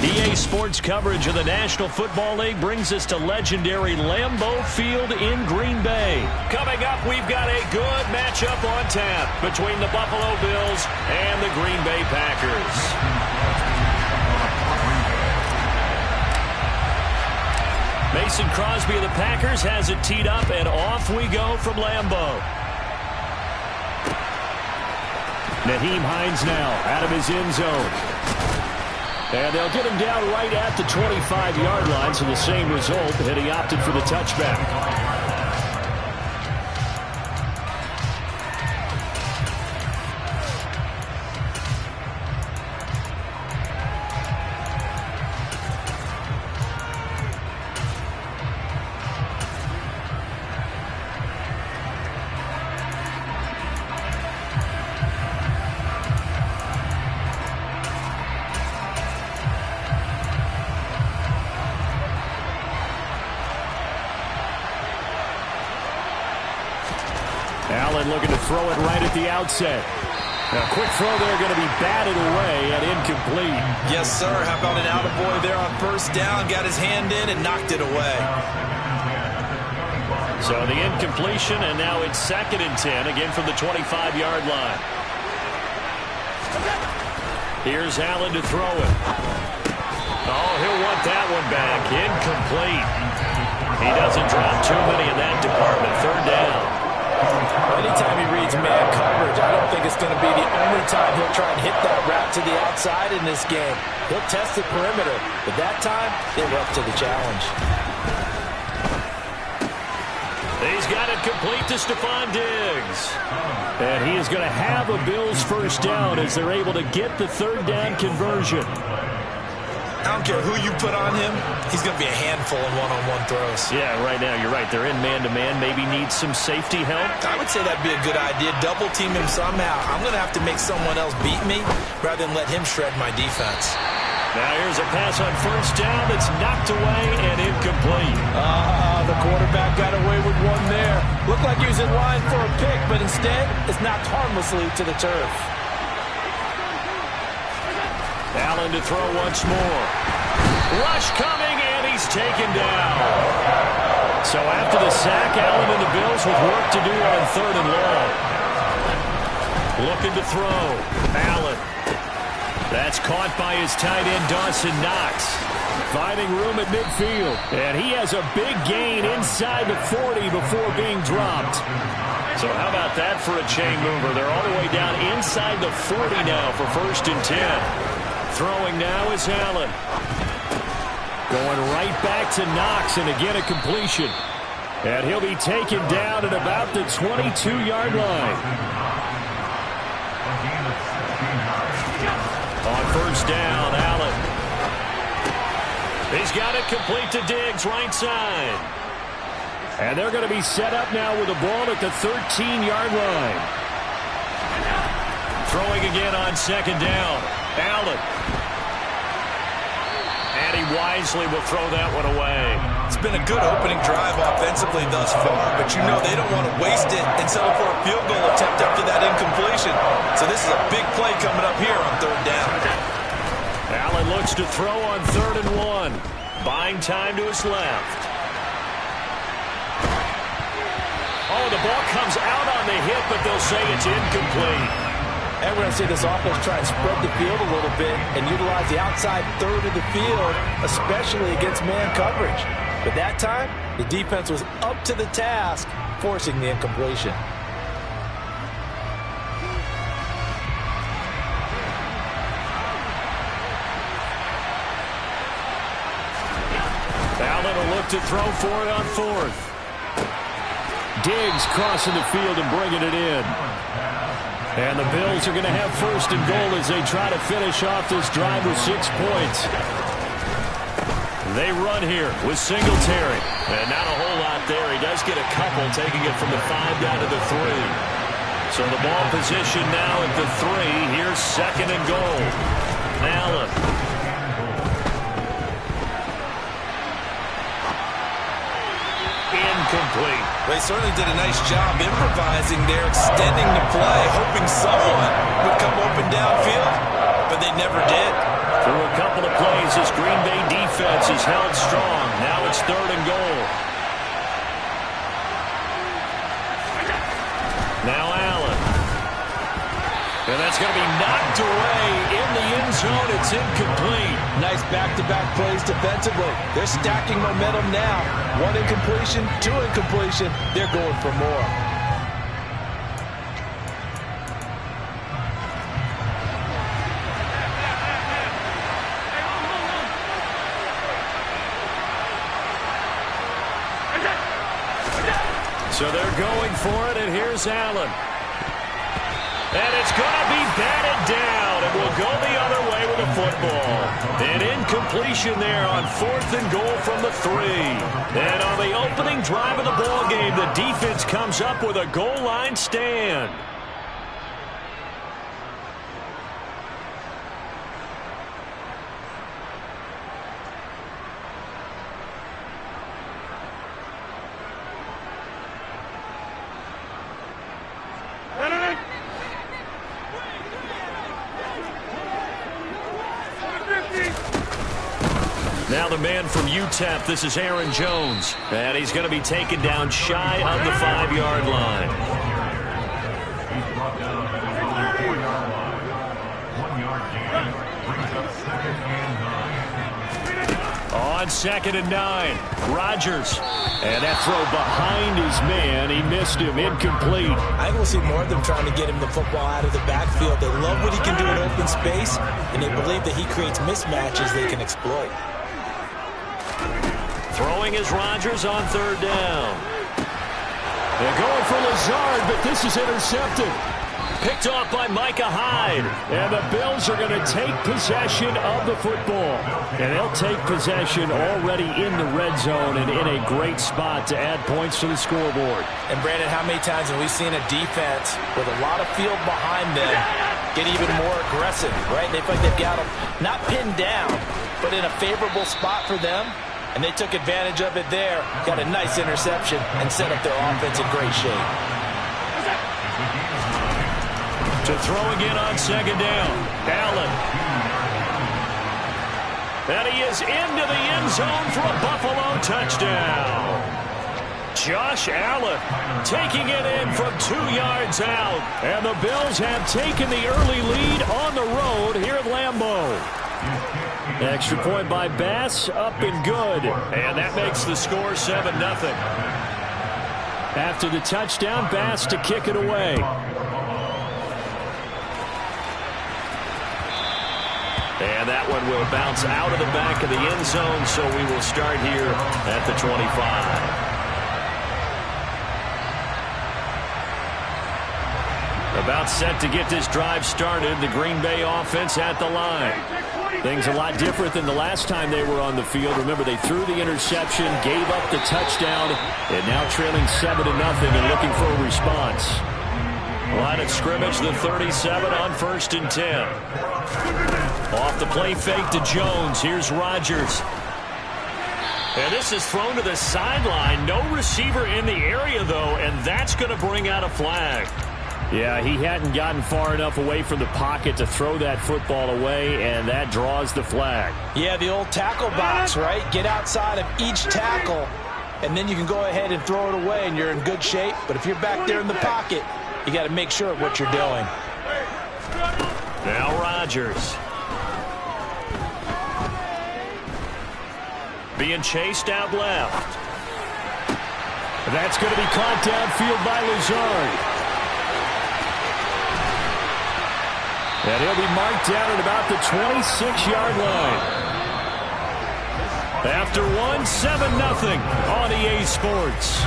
EA Sports coverage of the National Football League brings us to legendary Lambeau Field in Green Bay. Coming up, we've got a good matchup on tap between the Buffalo Bills and the Green Bay Packers. Mason Crosby of the Packers has it teed up, and off we go from Lambeau. Nyheim Hines now out of his end zone. And they'll get him down right at the 25-yard line, so the same result, and he opted for the touchback. Allen looking to throw it right at the outset. A quick throw there, going to be batted away and incomplete. Yes, sir. How about an attaboy there on first down? Got his hand in and knocked it away. So the incompletion, and now it's 2nd and 10, again from the 25-yard line. Here's Allen to throw it. Oh, he'll want that one back. Incomplete. He doesn't drop too many in that department. 3rd down. Anytime he reads try and hit that route to the outside in this game. He'll test the perimeter, but that time, they were up to the challenge. He's got it complete to Stephon Diggs. And he is going to have a Bills first down as they're able to get the third down conversion. I don't care who you put on him, he's going to be a handful in one-on-one throws. Yeah, right now, you're right. They're in man-to-man. Maybe need some safety help. I would say that'd be a good idea. Double team him somehow. I'm going to have to make someone else beat me rather than let him shred my defense. Now here's a pass on first down that's knocked away and incomplete. The quarterback got away with one there. Looked like he was in line for a pick, but instead, it's knocked harmlessly to the turf. Allen to throw once more. Rush coming, and he's taken down. So after the sack, Allen and the Bills with work to do on third and long. Looking to throw. Allen. That's caught by his tight end, Dawson Knox. Finding room at midfield. And he has a big gain inside the 40 before being dropped. So how about that for a chain mover? They're all the way down inside the 40 now for 1st and 10. Throwing now is Allen. Going right back to Knox, and again a completion. And he'll be taken down at about the 22-yard line. On first down, Allen. He's got it complete to Diggs, right side. And they're going to be set up now with the ball at the 13-yard line. Throwing again on second down. Allen. And he wisely will throw that one away. It's been a good opening drive offensively thus far, but you know they don't want to waste it and settle for a field goal attempt after that incompletion. So this is a big play coming up here on third down. Allen looks to throw on 3rd and 1. Buying time to his left. Oh, the ball comes out on the hit, but they'll say it's incomplete. And we're going to see this offense try and spread the field a little bit and utilize the outside third of the field, especially against man coverage. But that time, the defense was up to the task, forcing the incompletion. Allen will look to throw for it on 4th. Diggs crossing the field and bringing it in. And the Bills are going to have 1st and goal as they try to finish off this drive with 6 points. They run here with Singletary. And not a whole lot there. He does get a couple, taking it from the 5 down to the 3. So the ball position now at the 3. Here's 2nd and goal. Allen. Incomplete. They certainly did a nice job improvising there, extending the play, hoping someone would come open downfield, but they never did. Through a couple of plays, this Green Bay defense is held strong. Now it's 3rd and goal. Now Allen. And that's going to be knocked away in the end zone. It's incomplete. Nice back-to-back plays defensively. They're stacking momentum now. 1 incompletion, 2 incompletion. They're going for more. So they're going for it, and here's Allen. And it's going to be batted down. It will go the other way with the football. An incompletion there on 4th and goal from the 3. And on the opening drive of the ball game, the defense comes up with a goal line stand. Now the man from UTEP, this is Aaron Jones. And he's going to be taken down shy of the 5-yard line. He's brought down at the 4-yard line. 1 yard gain brings up 2nd and 9. On 2nd and 9, Rodgers. And that throw behind his man. He missed him. Incomplete. I think we'll see more of them trying to get him the football out of the backfield. They love what he can do in open space, and they believe that he creates mismatches they can exploit. Throwing is Rodgers on 3rd down. They're going for Lazard, but this is intercepted. Picked off by Micah Hyde. And the Bills are going to take possession of the football. And they'll take possession already in the red zone and in a great spot to add points to the scoreboard. And, Brandon, how many times have we seen a defense with a lot of field behind them get even more aggressive, right? They feel like they've got them not pinned down, but in a favorable spot for them. And they took advantage of it there, got a nice interception, and set up their offense in great shape. To throw again on 2nd down. Allen. And he is into the end zone for a Buffalo touchdown. Josh Allen taking it in from 2 yards out. And the Bills have taken the early lead on the road here at Lambeau. Extra point by Bass, up and good. And that makes the score 7-0. After the touchdown, Bass to kick it away. And that one will bounce out of the back of the end zone, so we will start here at the 25. About set to get this drive started, the Green Bay offense at the line. Things a lot different than the last time they were on the field. Remember, they threw the interception, gave up the touchdown, and now trailing 7-0 and looking for a response. Line of scrimmage, the 37 on 1st and 10. Off the play fake to Jones. Here's Rodgers. And this is thrown to the sideline. No receiver in the area, though, and that's going to bring out a flag. Yeah, he hadn't gotten far enough away from the pocket to throw that football away, and that draws the flag. Yeah, the old tackle box, right? Get outside of each tackle, and then you can go ahead and throw it away, and you're in good shape. But if you're back there in the pocket, you got to make sure of what you're doing. Now Rodgers. Being chased out left. That's going to be caught downfield by Lazard. And he'll be marked down at about the 26-yard line. After 7-0 on EA Sports.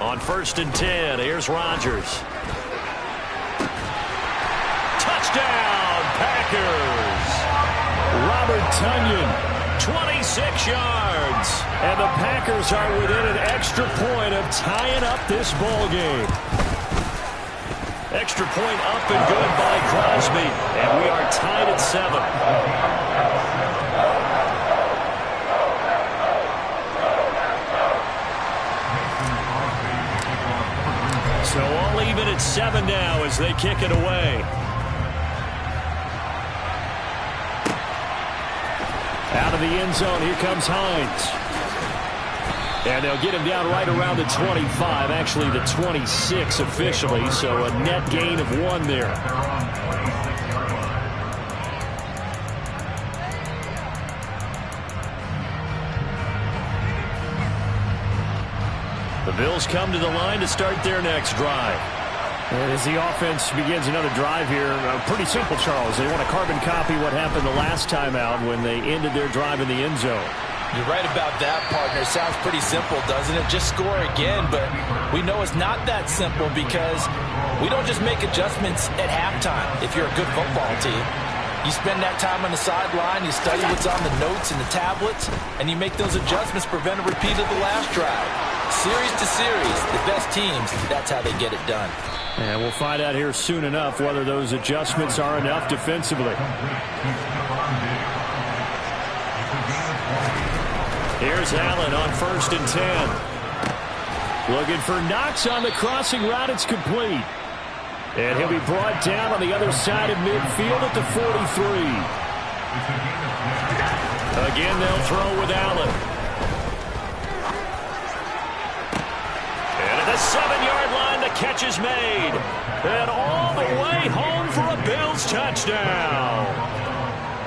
On 1st and 10, here's Rodgers. Touchdown, Packers. Robert Tonyan, 26 yards. And the Packers are within an extra point of tying up this ball game. Extra point up and good by Crosby. And we are tied at 7. So all even at 7 now as they kick it away. Out of the end zone, here comes Hines. And they'll get him down right around the 25, actually the 26 officially, so a net gain of 1 there. The Bills come to the line to start their next drive. And as the offense begins another drive here, pretty simple, Charles. They want to carbon copy what happened the last time out when they ended their drive in the end zone. You're right about that, partner. Sounds pretty simple, doesn't it? Just score again, but we know it's not that simple because we don't just make adjustments at halftime if you're a good football team. You spend that time on the sideline, you study what's on the notes and the tablets, and you make those adjustments, prevent a repeat of the last drive. Series to series, the best teams, that's how they get it done. And we'll find out here soon enough whether those adjustments are enough defensively. Here's Allen on 1st and 10. Looking for Knox on the crossing route. It's complete. And he'll be brought down on the other side of midfield at the 43. Again, they'll throw with Allen. And at the 7-yard line, the catch is made. And all the way home for a Bills touchdown.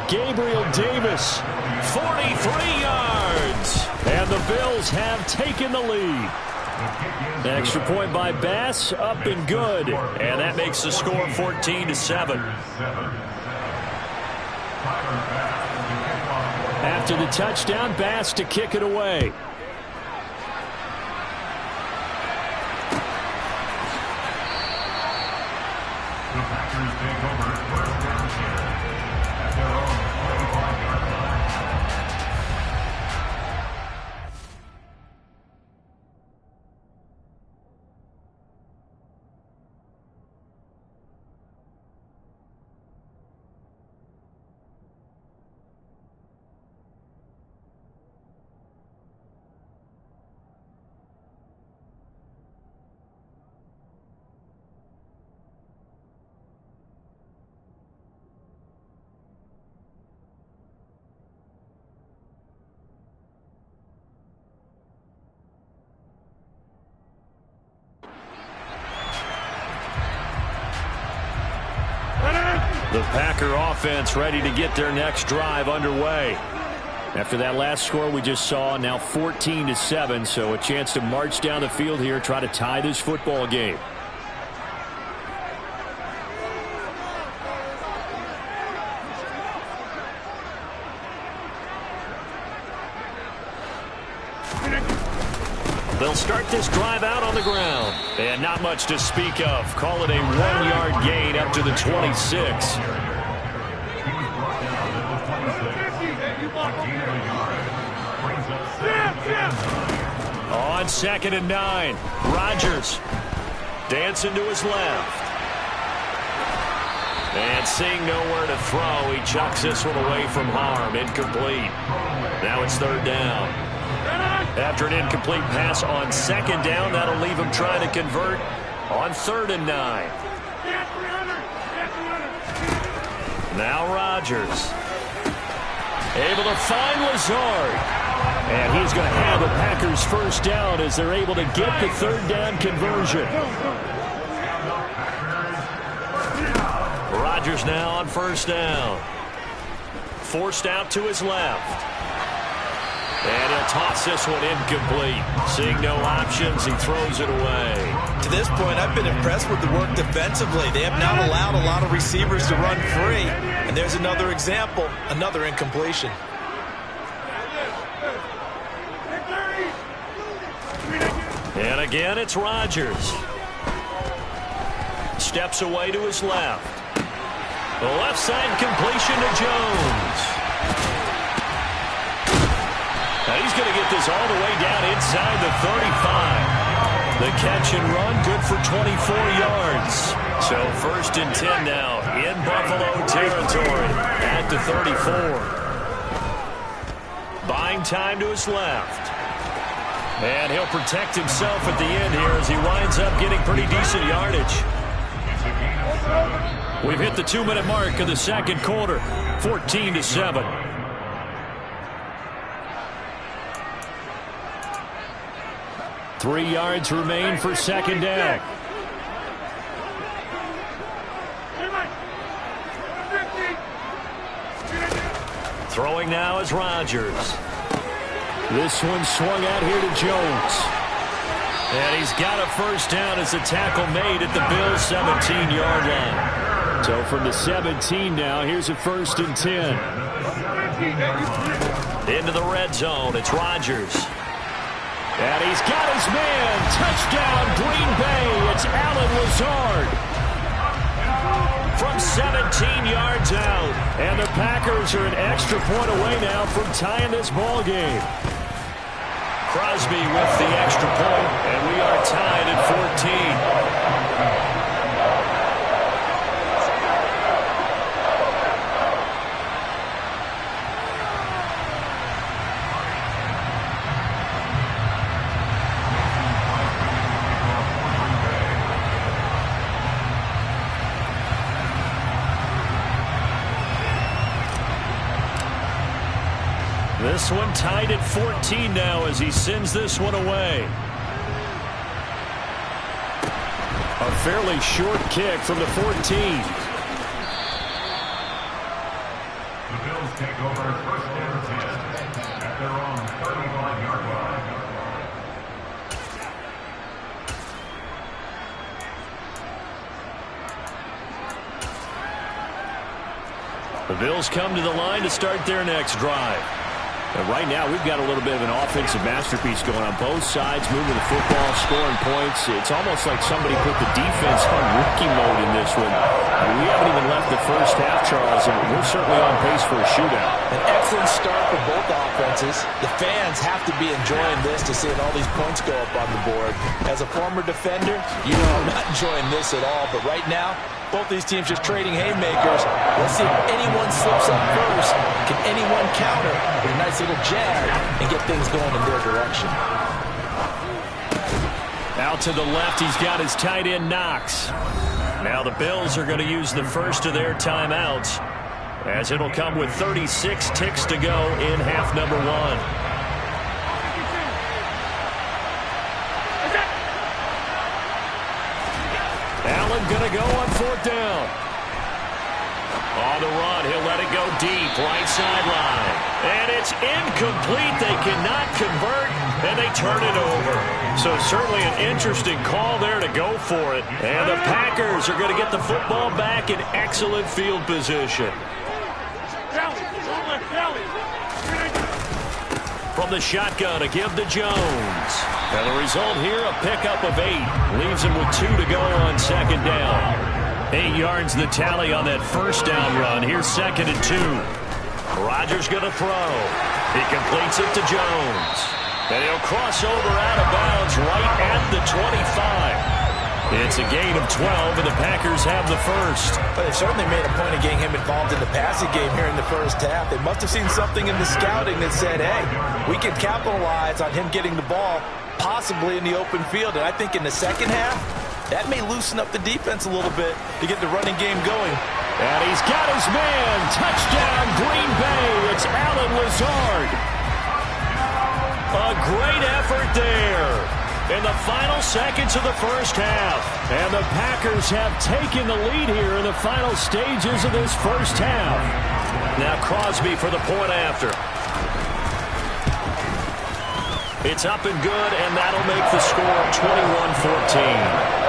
Gabriel Davis, 43 yards. And the Bills have taken the lead. Extra point by Bass, up and good. And that makes the score 14-7. After the touchdown, Bass to kick it away. The Packers take over first down here at their own 25-yard line. The Packer offense ready to get their next drive underway. After that last score we just saw, now 14-7, so a chance to march down the field here, try to tie this football game. They'll start this drive out on the ground. And not much to speak of. Call it a 1-yard gain up to the 26. On 2nd and 9. Rodgers dancing to his left. And seeing nowhere to throw, he chucks this one away from harm. Incomplete. Now it's 3rd down. After an incomplete pass on 2nd down, that'll leave him trying to convert on 3rd and 9. Now Rodgers. Able to find Lazard. And he's going to have the Packers first down as they're able to get the 3rd down conversion. Rodgers now on 1st down. Forced out to his left. And he'll toss this one incomplete. Seeing no options, he throws it away. To this point, I've been impressed with the work defensively. They have not allowed a lot of receivers to run free. And there's another example, another incompletion. And again, it's Rodgers. Steps away to his left. The left side completion to Jones. Now he's going to get this all the way down inside the 35. The catch and run, good for 24 yards. So 1st and 10 now in Buffalo territory at the 34. Buying time to his left. And he'll protect himself at the end here as he winds up getting pretty decent yardage. We've hit the 2-minute mark of the 2nd quarter, 14-7. 3 yards remain for 2nd down. Throwing now is Rodgers. This one swung out here to Jones. And he's got a first down as the tackle made at the Bills' 17-yard line. So from the 17 now, here's a 1st and 10. Into the red zone, it's Rodgers. And he's got his man. Touchdown, Green Bay. It's Allen Lazard. From 17 yards out. And the Packers are an extra point away now from tying this ball game. Crosby with the extra point, and we are tied at 14. This one tied at 14 now as he sends this one away. A fairly short kick from the 14. The Bills take over first and 10 at their own 35-yard line. The Bills come to the line to start their next drive. And right now, we've got a little bit of an offensive masterpiece going on both sides, moving the football, scoring points. It's almost like somebody put the defense on rookie mode in this one. We haven't even left the first half, Charles, and we're certainly on pace for a shootout. An excellent start for both offenses. The fans have to be enjoying this to seeing all these points go up on the board. As a former defender, you know I'm not enjoying this at all. But right now, both these teams just trading haymakers. Let's see if anyone slips up first. Can anyone counter with a nice little jab and get things going in their direction? Out to the left, he's got his tight end, Knox. Now the Bills are going to use the first of their timeouts, as it'll come with 36 ticks to go in half number one. Allen going to go on fourth down. On the run, he'll let it go deep, right sideline. And it's incomplete. They cannot convert, and they turn it over. So certainly an interesting call there to go for it. And the Packers are going to get the football back in excellent field position. From the shotgun, a give to Jones. And the result here, a pickup of 8. Leaves him with 2 to go on second down. 8 yards the tally on that first down run. Here's second and 2. Rodgers going to throw. He completes it to Jones. And he'll cross over out of bounds right at the 25. It's a gain of 12, and the Packers have the first. But they've certainly made a point of getting him involved in the passing game here in the first half. They must have seen something in the scouting that said, hey, we can capitalize on him getting the ball, possibly in the open field. And I think in the second half, that may loosen up the defense a little bit to get the running game going. And he's got his man. Touchdown, Green Bay. It's Allen Lazard. A great effort there in the final seconds of the first half. And the Packers have taken the lead here in the final stages of this first half. Now Crosby for the point after. It's up and good, and that'll make the score 21-14.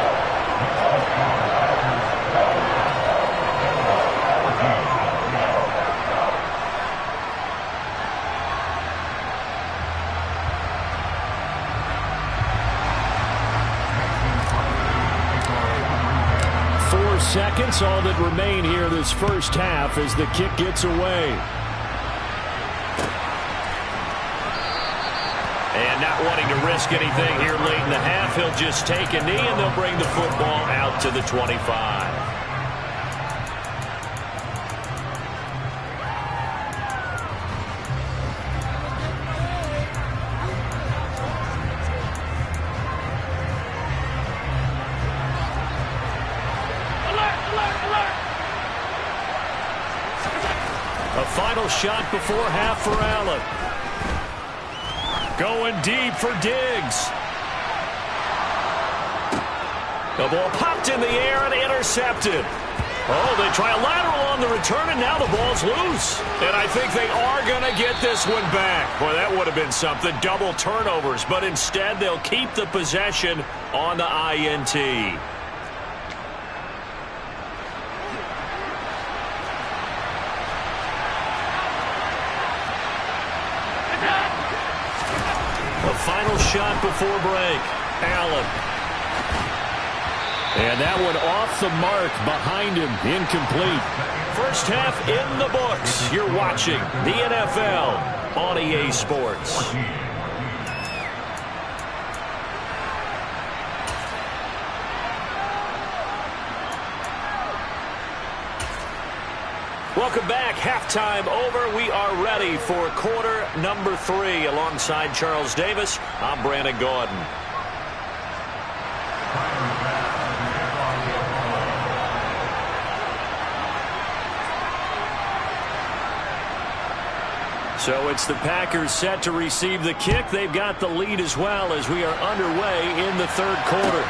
Seconds, all that remain here this first half as the kick gets away. And not wanting to risk anything here late in the half, he'll just take a knee and they'll bring the football out to the 25. Final shot before half for Allen. Going deep for Diggs. The ball popped in the air and intercepted. Oh, they try a lateral on the return, and now the ball's loose. And I think they are going to get this one back. Boy, that would have been something. Double turnovers, but instead they'll keep the possession on the INT. Final shot before break. Allen. And that one off the mark behind him. Incomplete. First half in the books. You're watching the NFL on EA Sports. Welcome back. Halftime over. We are ready for quarter number 3. Alongside Charles Davis, I'm Brandon Gordon. So it's the Packers set to receive the kick. They've got the lead as well as we are underway in the third quarter.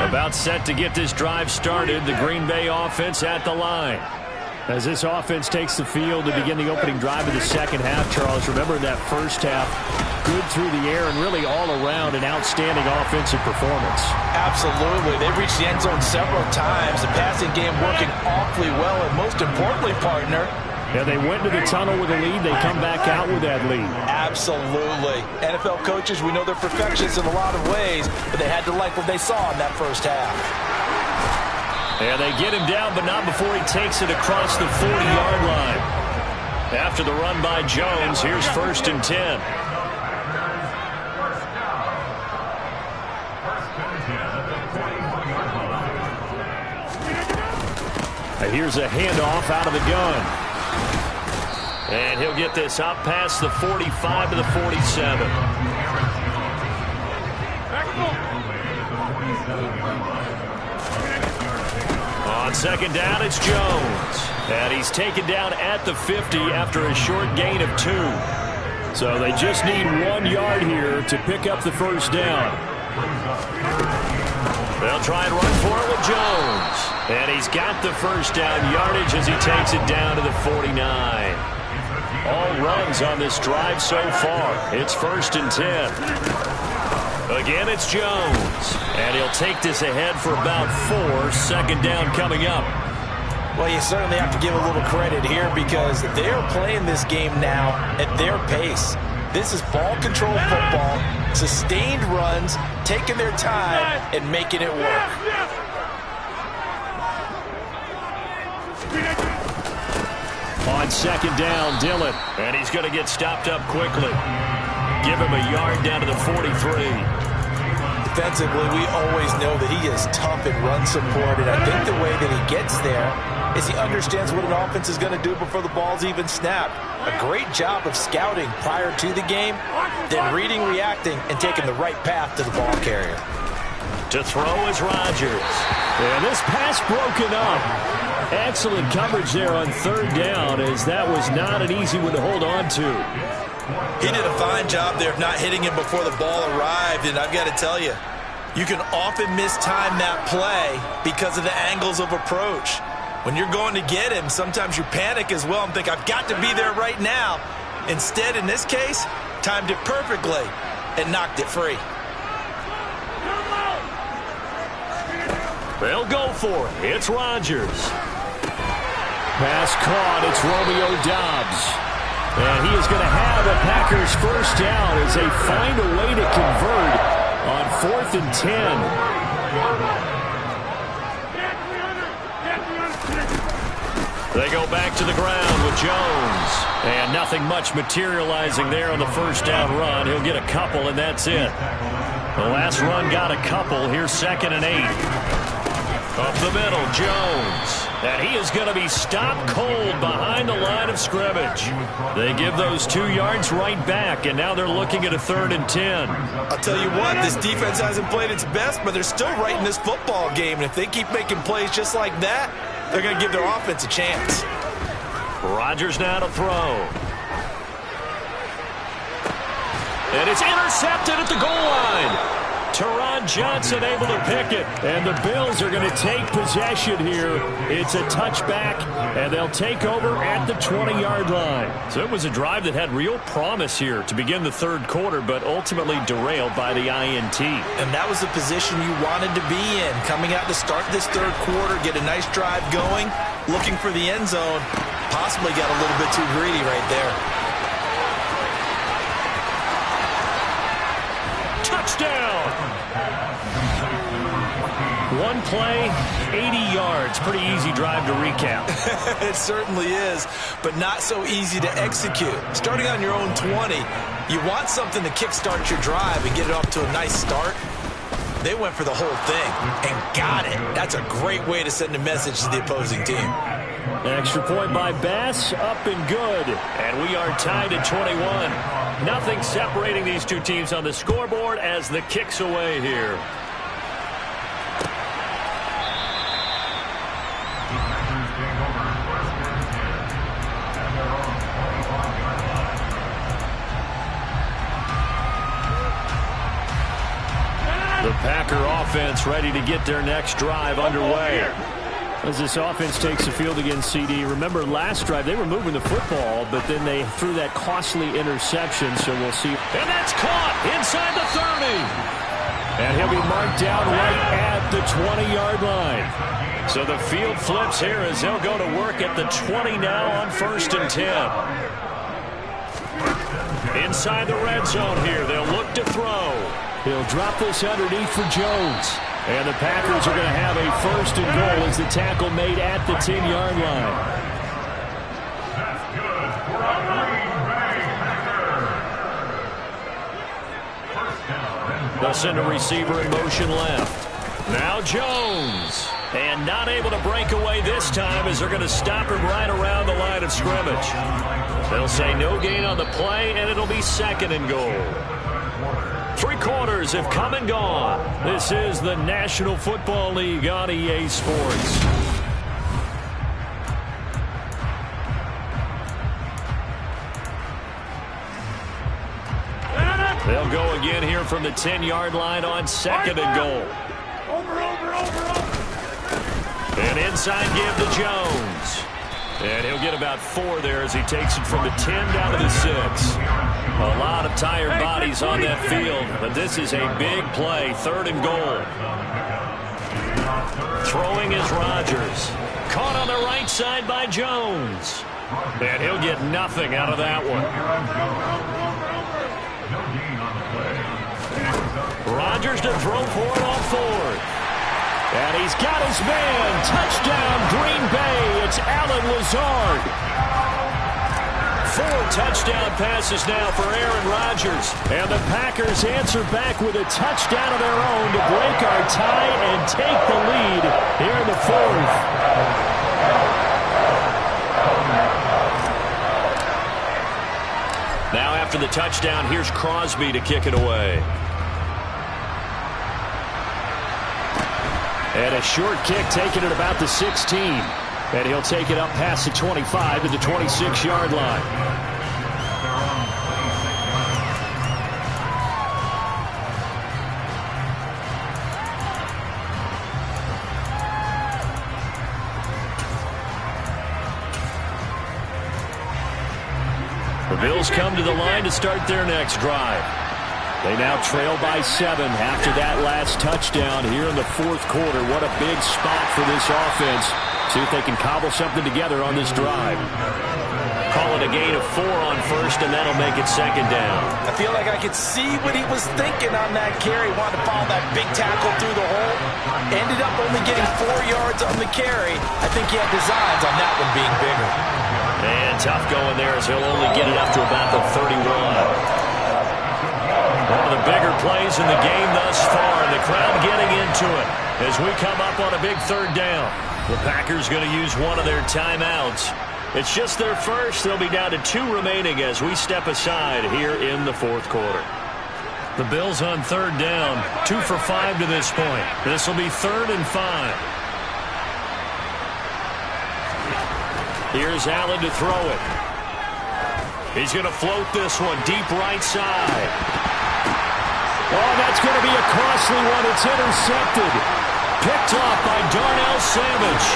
About set to get this drive started. The Green Bay offense at the line. As this offense takes the field to begin the opening drive of the second half, Charles, remember that first half, good through the air and really all around an outstanding offensive performance. Absolutely. They reached the end zone several times. The passing game working awfully well, and most importantly, partner, yeah, they went to the tunnel with a lead. They come back out with that lead. Absolutely. NFL coaches, we know they're perfectionists in a lot of ways, but they had to like what they saw in that first half. Yeah, they get him down, but not before he takes it across the 40-yard line. After the run by Jones, here's 1st and 10. Here's a handoff out of the gun. And he'll get this up past the 45 to the 47. On second down, it's Jones. And he's taken down at the 50 after a short gain of 2. So they just need 1 yard here to pick up the first down. They'll try and run for it with Jones. And he's got the first down yardage as he takes it down to the 49. All runs on this drive so far. It's 1st and 10. Again, it's Jones. And he'll take this ahead for about 4. Second down coming up. Well, you certainly have to give a little credit here because they're playing this game now at their pace. This is ball control football, sustained runs, taking their time and making it work. On second down, Dillon. And he's going to get stopped up quickly. Give him a yard down to the 43. Defensively, we always know that he is tough in run support, and I think the way that he gets there is he understands what an offense is going to do before the ball's even snapped. A great job of scouting prior to the game, then reading, reacting, and taking the right path to the ball carrier. To throw is Rodgers. And this pass broken up. Excellent coverage there on third down, as that was not an easy one to hold on to. He did a fine job there of not hitting him before the ball arrived, and I've got to tell you, you can often mistime that play because of the angles of approach. When you're going to get him, sometimes you panic as well and think, I've got to be there right now. Instead, in this case, timed it perfectly and knocked it free. They'll go for it. It's Rodgers. Pass caught. It's Romeo Doubs. And he is going to have a Packers first down as they find a way to convert on 4th and 10. They go back to the ground with Jones. And nothing much materializing there on the first down run. He'll get a couple, and that's it. The last run got a couple. Here's 2nd and 8. Up the middle, Jones. And he is going to be stopped cold behind the line of scrimmage. They give those 2 yards right back, and now they're looking at a 3rd and 10. I'll tell you what, this defense hasn't played its best, but they're still right in this football game. And if they keep making plays just like that, they're going to give their offense a chance. Rodgers now to throw. And it's intercepted at the goal line. Teron Johnson able to pick it. And the Bills are going to take possession here. It's a touchback, and they'll take over at the 20-yard line. So it was a drive that had real promise here to begin the third quarter, but ultimately derailed by the INT. And that was the position you wanted to be in. Coming out to start this third quarter, get a nice drive going, looking for the end zone. Possibly got a little bit too greedy right there. Touchdown! One play, 80 yards. Pretty easy drive to recap. It certainly is, but not so easy to execute. Starting on your own 20, you want something to kickstart your drive and get it off to a nice start. They went for the whole thing and got it. That's a great way to send a message to the opposing team. Extra point by Bass, up and good. And we are tied at 21. Nothing separating these two teams on the scoreboard as the kick's away here. The Packer offense ready to get their next drive underway. As this offense takes the field against CD. Remember, last drive, they were moving the football, but then they threw that costly interception, so we'll see. And that's caught inside the 30. And he'll be marked down right at the 20-yard line. So the field flips here as they'll go to work at the 20 now on 1st and 10. Inside the red zone here, they'll look to throw. He'll drop this underneath for Jones. And the Packers are going to have a 1st and goal as the tackle made at the 10-yard line. They'll send a receiver in motion left. Now Jones. And not able to break away this time as they're going to stop him right around the line of scrimmage. They'll say no gain on the play, and it'll be 2nd and goal. 3 quarters have come and gone. This is the National Football League on EA Sports. They'll go again here from the 10-yard line on 2nd and goal. And inside give to Jones. And he'll get about 4 there as he takes it from the 10 down to the 6. A lot of tired bodies on that field, but this is a big play, 3rd and goal. Throwing is Rodgers. Caught on the right side by Jones. And he'll get nothing out of that one. Rodgers to throw for it on 4th. And he's got his man. Touchdown, Green Bay. It's Allen Lazard. 4 touchdown passes now for Aaron Rodgers. And the Packers answer back with a touchdown of their own to break our tie and take the lead here in the 4th. Now after the touchdown, here's Crosby to kick it away. And a short kick taken at about the 16. And he'll take it up past the 25 to the 26-yard line. The Bills come to the line to start their next drive. They now trail by 7 after that last touchdown here in the 4th quarter. What a big spot for this offense. See if they can cobble something together on this drive. Call it a gain of 4 on 1st, and that'll make it 2nd down. I feel like I could see what he was thinking on that carry. Wanted to follow that big tackle through the hole. Ended up only getting 4 yards on the carry. I think he had designs on that one being bigger. And tough going there as he'll only get it up to about the 31. One of the bigger plays in the game thus far. The crowd getting into it as we come up on a big 3rd down. The Packers going to use one of their timeouts. It's just their first. They'll be down to 2 remaining as we step aside here in the 4th quarter. The Bills on 3rd down. 2 for 5 to this point. This will be 3rd and 5. Here's Allen to throw it. He's going to float this one deep right side. Oh, that's going to be a costly one. It's intercepted. Picked off by Darnell Savage.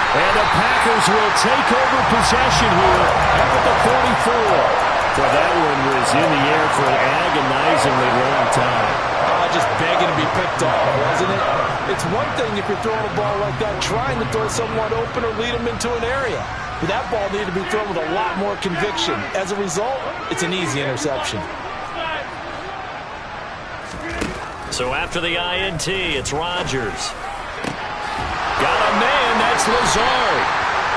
And the Packers will take over possession here up at the 44. But that one was in the air for an agonizingly long time. Just begging to be picked off, wasn't it? It's one thing if you're throwing a ball like that, trying to throw someone open or lead them into an area. But that ball needed to be thrown with a lot more conviction. As a result, it's an easy interception. So after the INT, it's Rodgers. Got a man, that's Lazard.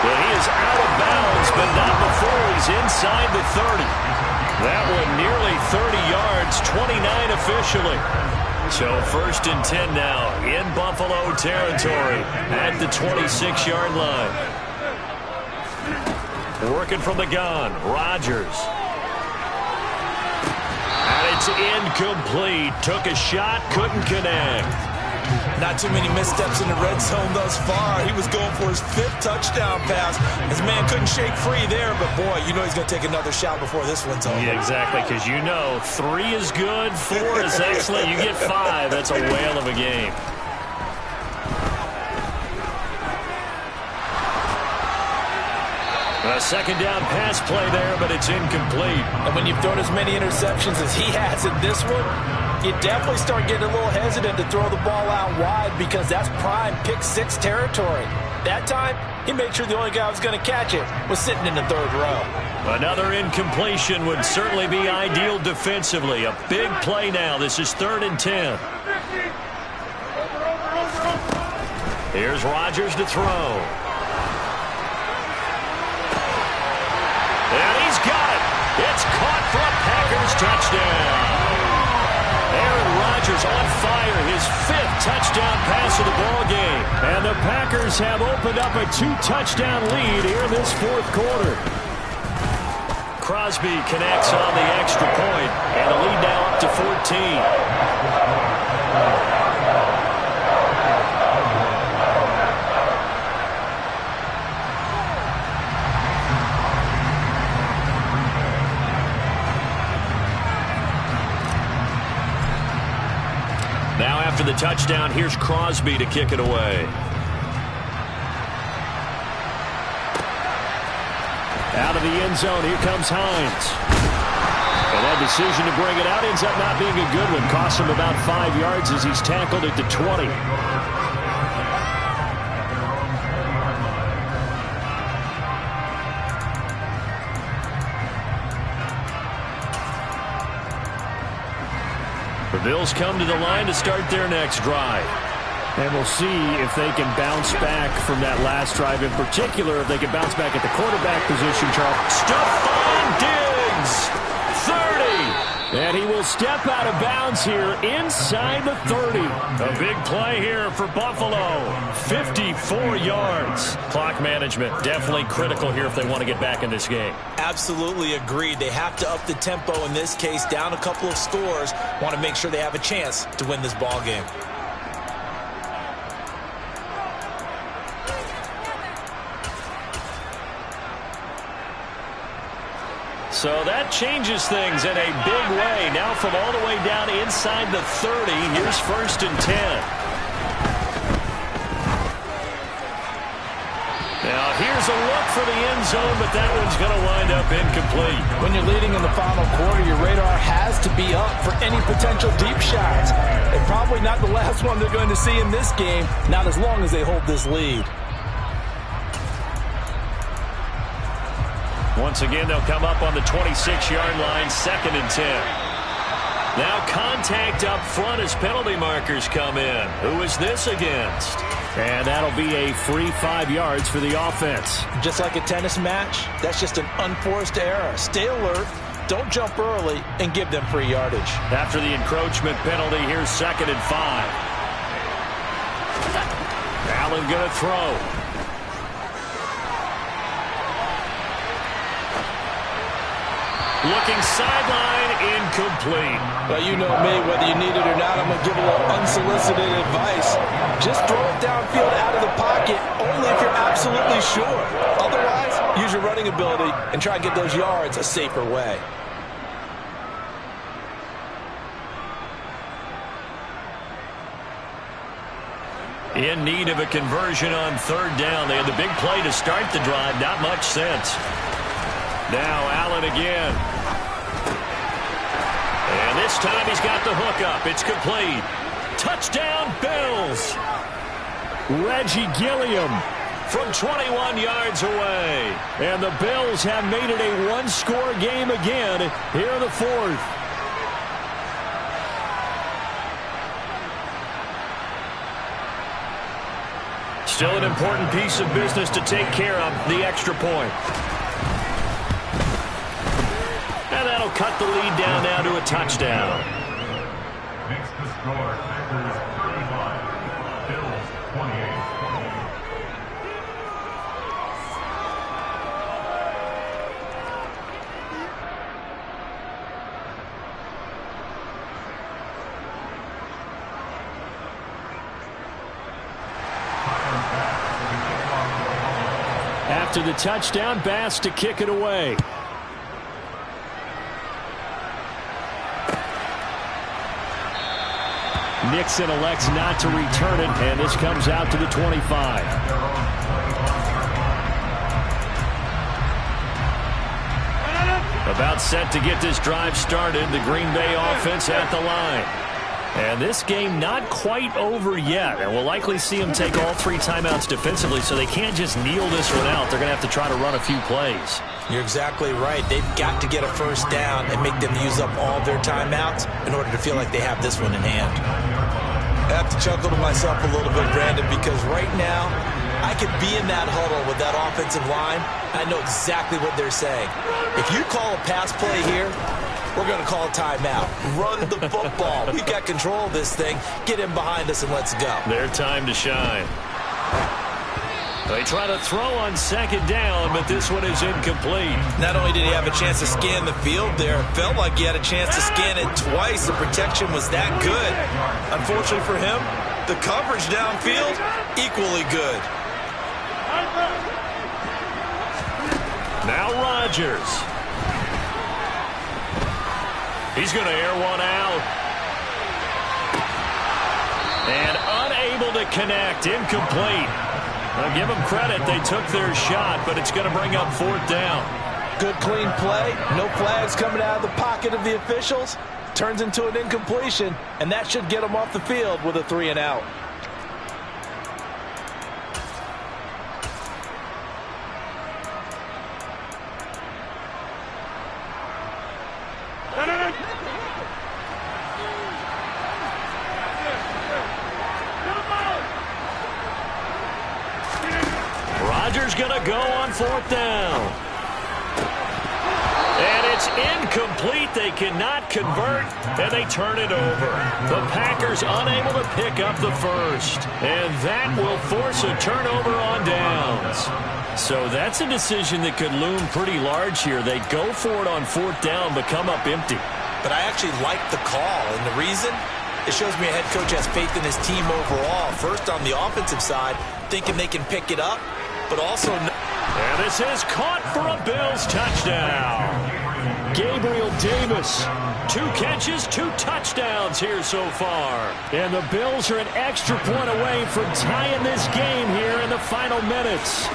And he is out of bounds, but not before he's inside the 30. That one nearly 30 yards, 29 officially. So 1st and 10 now in Buffalo territory at the 26-yard line. Working from the gun, Rodgers. And it's incomplete. Took a shot, couldn't connect. Not too many missteps in the red zone thus far. He was going for his 5th touchdown pass. His man couldn't shake free there, but boy, you know he's going to take another shot before this one's over. Yeah, exactly, because you know 3 is good, 4 is excellent. You get 5, that's a whale of a game. A 2nd down pass play there, but it's incomplete. And when you've thrown as many interceptions as he has in this one, you definitely start getting a little hesitant to throw the ball out wide because that's prime pick-6 territory. That time, he made sure the only guy who was going to catch it was sitting in the 3rd row. Another incompletion would certainly be ideal defensively. A big play now. This is 3rd and 10. Here's Rodgers to throw. And he's got it. It's caught for a Packers touchdown. Aaron Rodgers on fire, his 5th touchdown pass of the ball game. And the Packers have opened up a 2-touchdown lead here in this 4th quarter. Crosby connects on the extra point, and the lead now up to 14. Now after the touchdown, here's Crosby to kick it away. Out of the end zone, here comes Hines. And that decision to bring it out ends up not being a good one. Costs him about 5 yards as he's tackled at the 20. The Bills come to the line to start their next drive. And we'll see if they can bounce back from that last drive. In particular, if they can bounce back at the quarterback position, Charles. Stephon Diggs, 30. And he will step out of bounds here inside the 30. A big play here for Buffalo. 54 yards. Clock management definitely critical here if they want to get back in this game. Absolutely agreed. They have to up the tempo in this case, down a couple of scores. Want to make sure they have a chance to win this ball game. So that changes things in a big way. Now from all the way down inside the 30, here's 1st and 10. Now here's a look for the end zone, but that one's going to wind up incomplete. When you're leading in the final quarter, your radar has to be up for any potential deep shots. And probably not the last one they're going to see in this game, not as long as they hold this lead. Once again, they'll come up on the 26-yard line, 2nd and 10. Now contact up front as penalty markers come in. Who is this against? And that'll be a free 5 yards for the offense. Just like a tennis match, that's just an unforced error. Stay alert, don't jump early, and give them free yardage. After the encroachment penalty, here's 2nd and 5. Allen going to throw. Looking sideline, incomplete. Well, you know me, whether you need it or not, I'm going to give a little unsolicited advice. Just throw it downfield out of the pocket, only if you're absolutely sure. Otherwise, use your running ability and try and get those yards a safer way. In need of a conversion on 3rd down. They had the big play to start the drive. Not much sense. Now Allen again. And this time he's got the hook up. It's complete. Touchdown, Bills. Reggie Gilliam from 21 yards away. And the Bills have made it a one-score game again here in the 4th. Still an important piece of business to take care of, the extra point. And that'll cut the lead down now to a touchdown. Makes the Score, Packers 35, Bills 28. After the touchdown, Bass to kick it away. Nixon elects not to return it, and this comes out to the 25. About set to get this drive started, the Green Bay offense at the line. And this game not quite over yet, and we'll likely see them take all 3 timeouts defensively, so they can't just kneel this one out. They're going to have to try to run a few plays. You're exactly right. They've got to get a first down and make them use up all their timeouts in order to feel like they have this one in hand. I have to chuckle to myself a little bit, Brandon, because right now I could be in that huddle with that offensive line. I know exactly what they're saying. If you call a pass play here, we're going to call a timeout. Run the football. We've got control of this thing. Get him behind us and let's go. Their time to shine. They try to throw on second down, but this one is incomplete. Not only did he have a chance to scan the field there, it felt like he had a chance to scan it twice. The protection was that good. Unfortunately for him, the coverage downfield, equally good. Now Rodgers. He's going to air one out. And unable to connect. Incomplete. I'll give them credit. They took their shot, but it's going to bring up 4th down. Good clean play. No flags coming out of the pocket of the officials. Turns into an incompletion, and that should get them off the field with a 3 and out. Rodgers going to go on 4th down. And it's incomplete. They cannot convert, and they turn it over. The Packers unable to pick up the first. And that will force a turnover on downs. So that's a decision that could loom pretty large here. They go for it on 4th down, but come up empty. But I actually like the call, and the reason? It shows me a head coach has faith in his team overall. First on the offensive side, thinking they can pick it up, but also... And this is caught for a Bills touchdown. Gabriel Davis, 2 catches, 2 touchdowns here so far. And the Bills are an extra point away from tying this game here in the final minutes.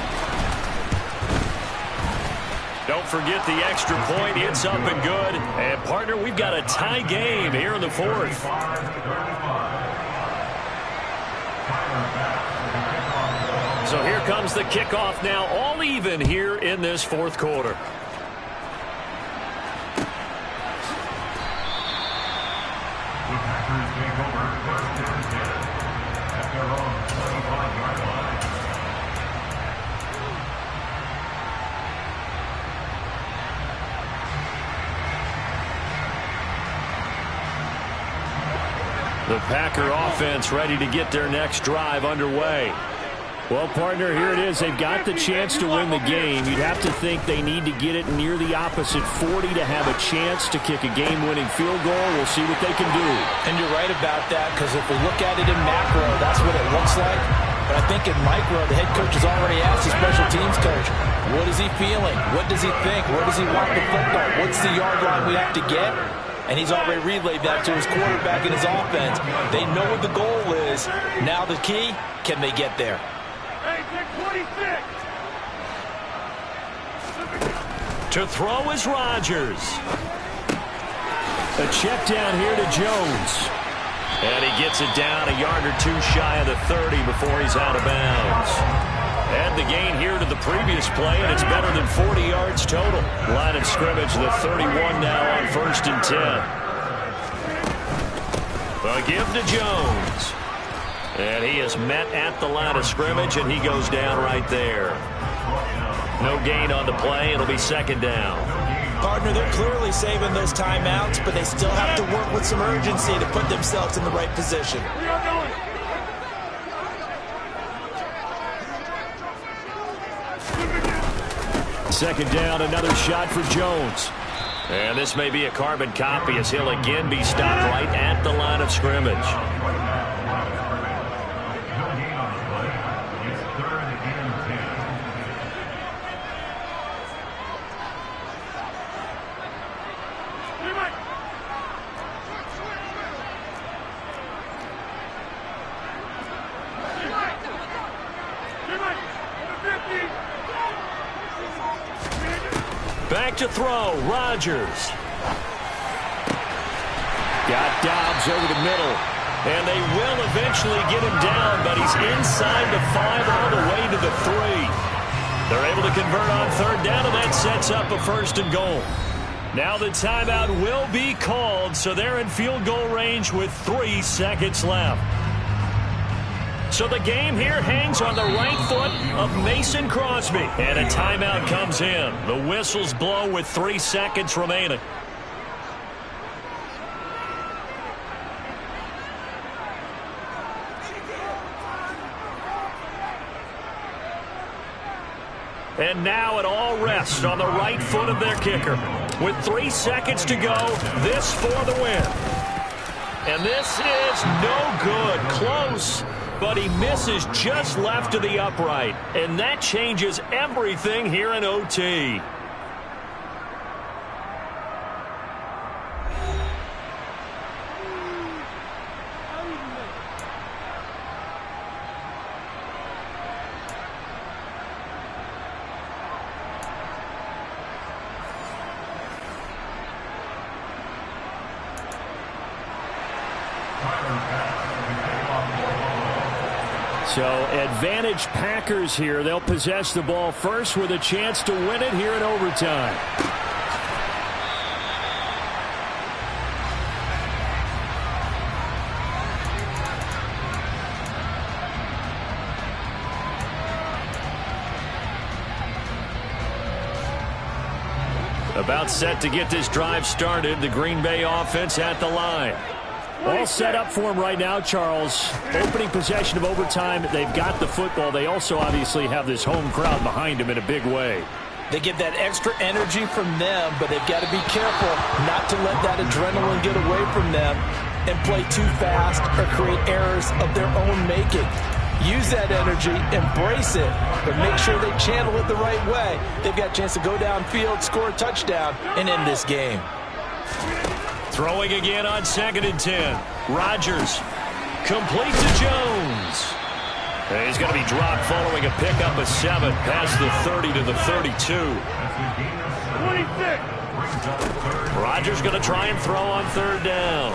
Don't forget the extra point. It's up and good. And, partner, we've got a tie game here in the 4th. So here comes the kickoff now, all even here in this 4th quarter. The Packers take over 1st and 10 at their own 25-yard line. The Packer offense ready to get their next drive underway. Well, partner, here it is. They've got the chance to win the game. You'd have to think they need to get it near the opposite 40 to have a chance to kick a game-winning field goal. We'll see what they can do. And you're right about that, because if we look at it in macro, that's what it looks like. But I think in micro, the head coach has already asked the special teams coach, what is he feeling? What does he think? Where does he want the football? What's the yard line we have to get? And he's already relayed that to his quarterback and his offense. They know what the goal is. Now the key, can they get there? To throw is Rodgers. A check down here to Jones. And he gets it down a yard or 2 shy of the 30 before he's out of bounds. And the gain here to the previous play, and it's better than 40 yards total. Line of scrimmage, the 31 now on 1st and 10. A give to Jones. And he is met at the line of scrimmage, and he goes down right there. No gain on the play. It'll be 2nd down. Partner, they're clearly saving those timeouts, but they still have to work with some urgency to put themselves in the right position. Second down, another shot for Jones. And this may be a carbon copy as he'll again be stopped right at the line of scrimmage. Back to throw, Rodgers. Got Dobbs over the middle. And they will eventually get him down, but he's inside the 5 all the way to the 3. They're able to convert on third down, and that sets up a first and goal. Now the timeout will be called, so they're in field goal range with 3 seconds left. So the game here hangs on the right foot of Mason Crosby. And a timeout comes in. The whistles blow with 3 seconds remaining. And now it all rests on the right foot of their kicker. With 3 seconds to go, this for the win. And this is no good. Close. But he misses just left of the upright. And that changes everything here in OT. So advantage Packers here. They'll possess the ball first with a chance to win it here in overtime. About set to get this drive started. The Green Bay offense at the line. All set up for him right now, Charles. Opening possession of overtime. They've got the football. They also obviously have this home crowd behind them in a big way. They get that extra energy from them, but they've got to be careful not to let that adrenaline get away from them and play too fast or create errors of their own making. Use that energy, embrace it, but make sure they channel it the right way. They've got a chance to go downfield, score a touchdown, and end this game. Throwing again on 2nd and 10. Rodgers complete to Jones. And he's going to be dropped following a pickup of 7 past the 30 to the 32. Rodgers going to try and throw on 3rd down.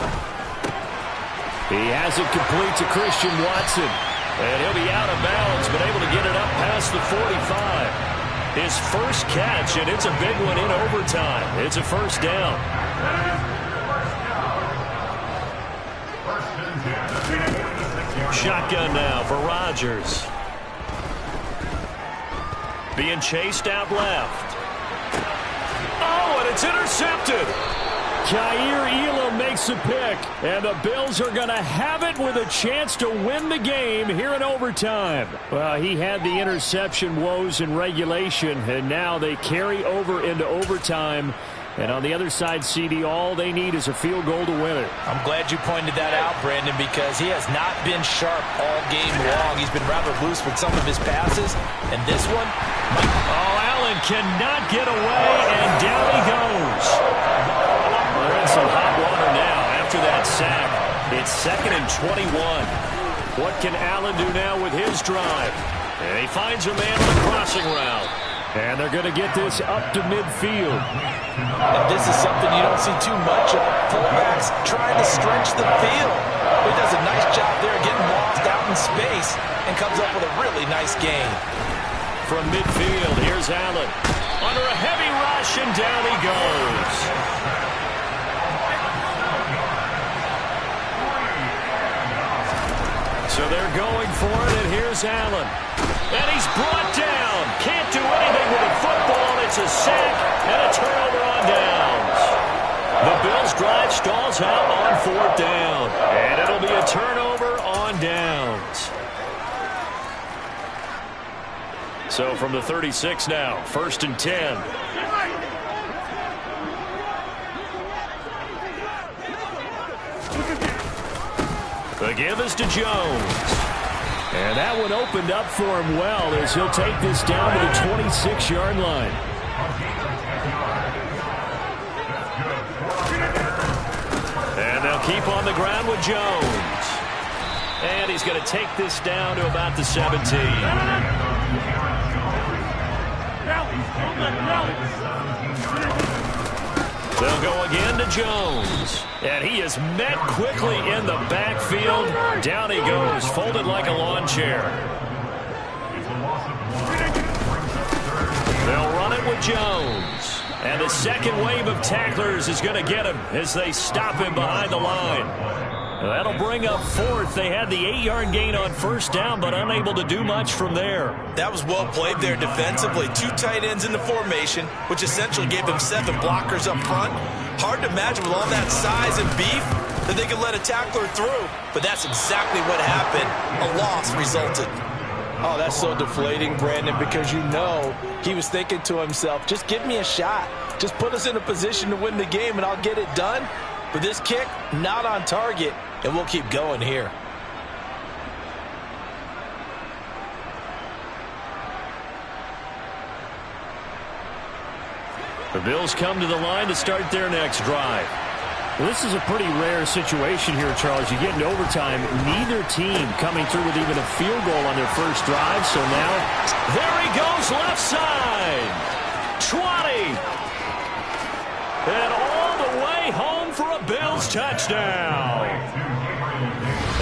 He has it complete to Christian Watson. And he'll be out of bounds, but able to get it up past the 45. His first catch, and it's a big one in overtime. It's a first down. Shotgun now for Rodgers. Being chased out left. Oh, and it's intercepted. Kaiir Elam makes the pick, and the Bills are going to have it with a chance to win the game here in overtime. Well, he had the interception woes in regulation, and now they carry over into overtime. And on the other side, CD, all they need is a field goal to win it. I'm glad you pointed that out, Brandon, because he has not been sharp all game long. He's been rather loose with some of his passes. And this one, Allen cannot get away, and down he goes. They're in some hot water now after that sack. It's 2nd and 21. What can Allen do now with his drive? And he finds a man on the crossing route. And they're going to get this up to midfield. And this is something you don't see too much of. Fullbacks trying to stretch the field. He does a nice job there getting lost out in space and comes up with a really nice gain. From midfield, here's Allen. Under a heavy rush, and down he goes. So they're going for it, and here's Allen. And he's brought down. Can't do anything with the football. It's a sack and a turnover on on downs. The Bills' drive stalls out on 4th down. And it'll be a turnover on downs. So from the 36 now, 1st and 10. The give is to Jones. And that one opened up for him well as he'll take this down to the 26-yard line. And they'll keep on the ground with Jones. And he's going to take this down to about the 17. They'll go again to Jones. And he is met quickly in the backfield. Down he goes, folded like a lawn chair. They'll run it with Jones. And the second wave of tacklers is going to get him as they stop him behind the line. That'll bring up 4th. They had the 8-yard gain on 1st down, but unable to do much from there. That was well played there defensively. 2 tight ends in the formation, which essentially gave them 7 blockers up front. Hard to imagine with all that size and beef that they could let a tackler through. But that's exactly what happened. A loss resulted. Oh, that's so deflating, Brandon, because you know he was thinking to himself, just give me a shot. Just put us in a position to win the game and I'll get it done. But this kick, not on target, and we'll keep going here. The Bills come to the line to start their next drive. Well, this is a pretty rare situation here, Charles. You get into overtime, neither team coming through with even a field goal on their first drive. So now, there he goes left side. 20. And all the way home for a Bills touchdown.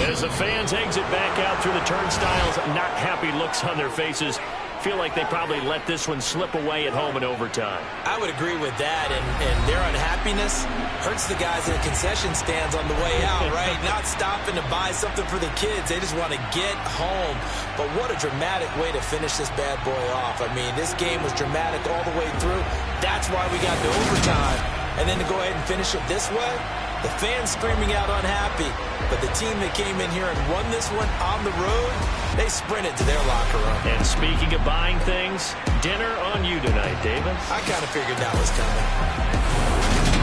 As the fans exit back out through the turnstiles, not happy looks on their faces. Feel like they probably let this one slip away at home in overtime. I would agree with that, and their unhappiness hurts the guys in the concession stands on the way out, right? Not stopping to buy something for the kids. They just want to get home. But what a dramatic way to finish this bad boy off. I mean, this game was dramatic all the way through. That's why we got to overtime. And then to go ahead and finish it this way, the fans screaming out unhappy. But the team that came in here and won this one on the road, they sprinted to their locker room. And speaking of buying things, dinner on you tonight, Davis. I kind of figured that was coming.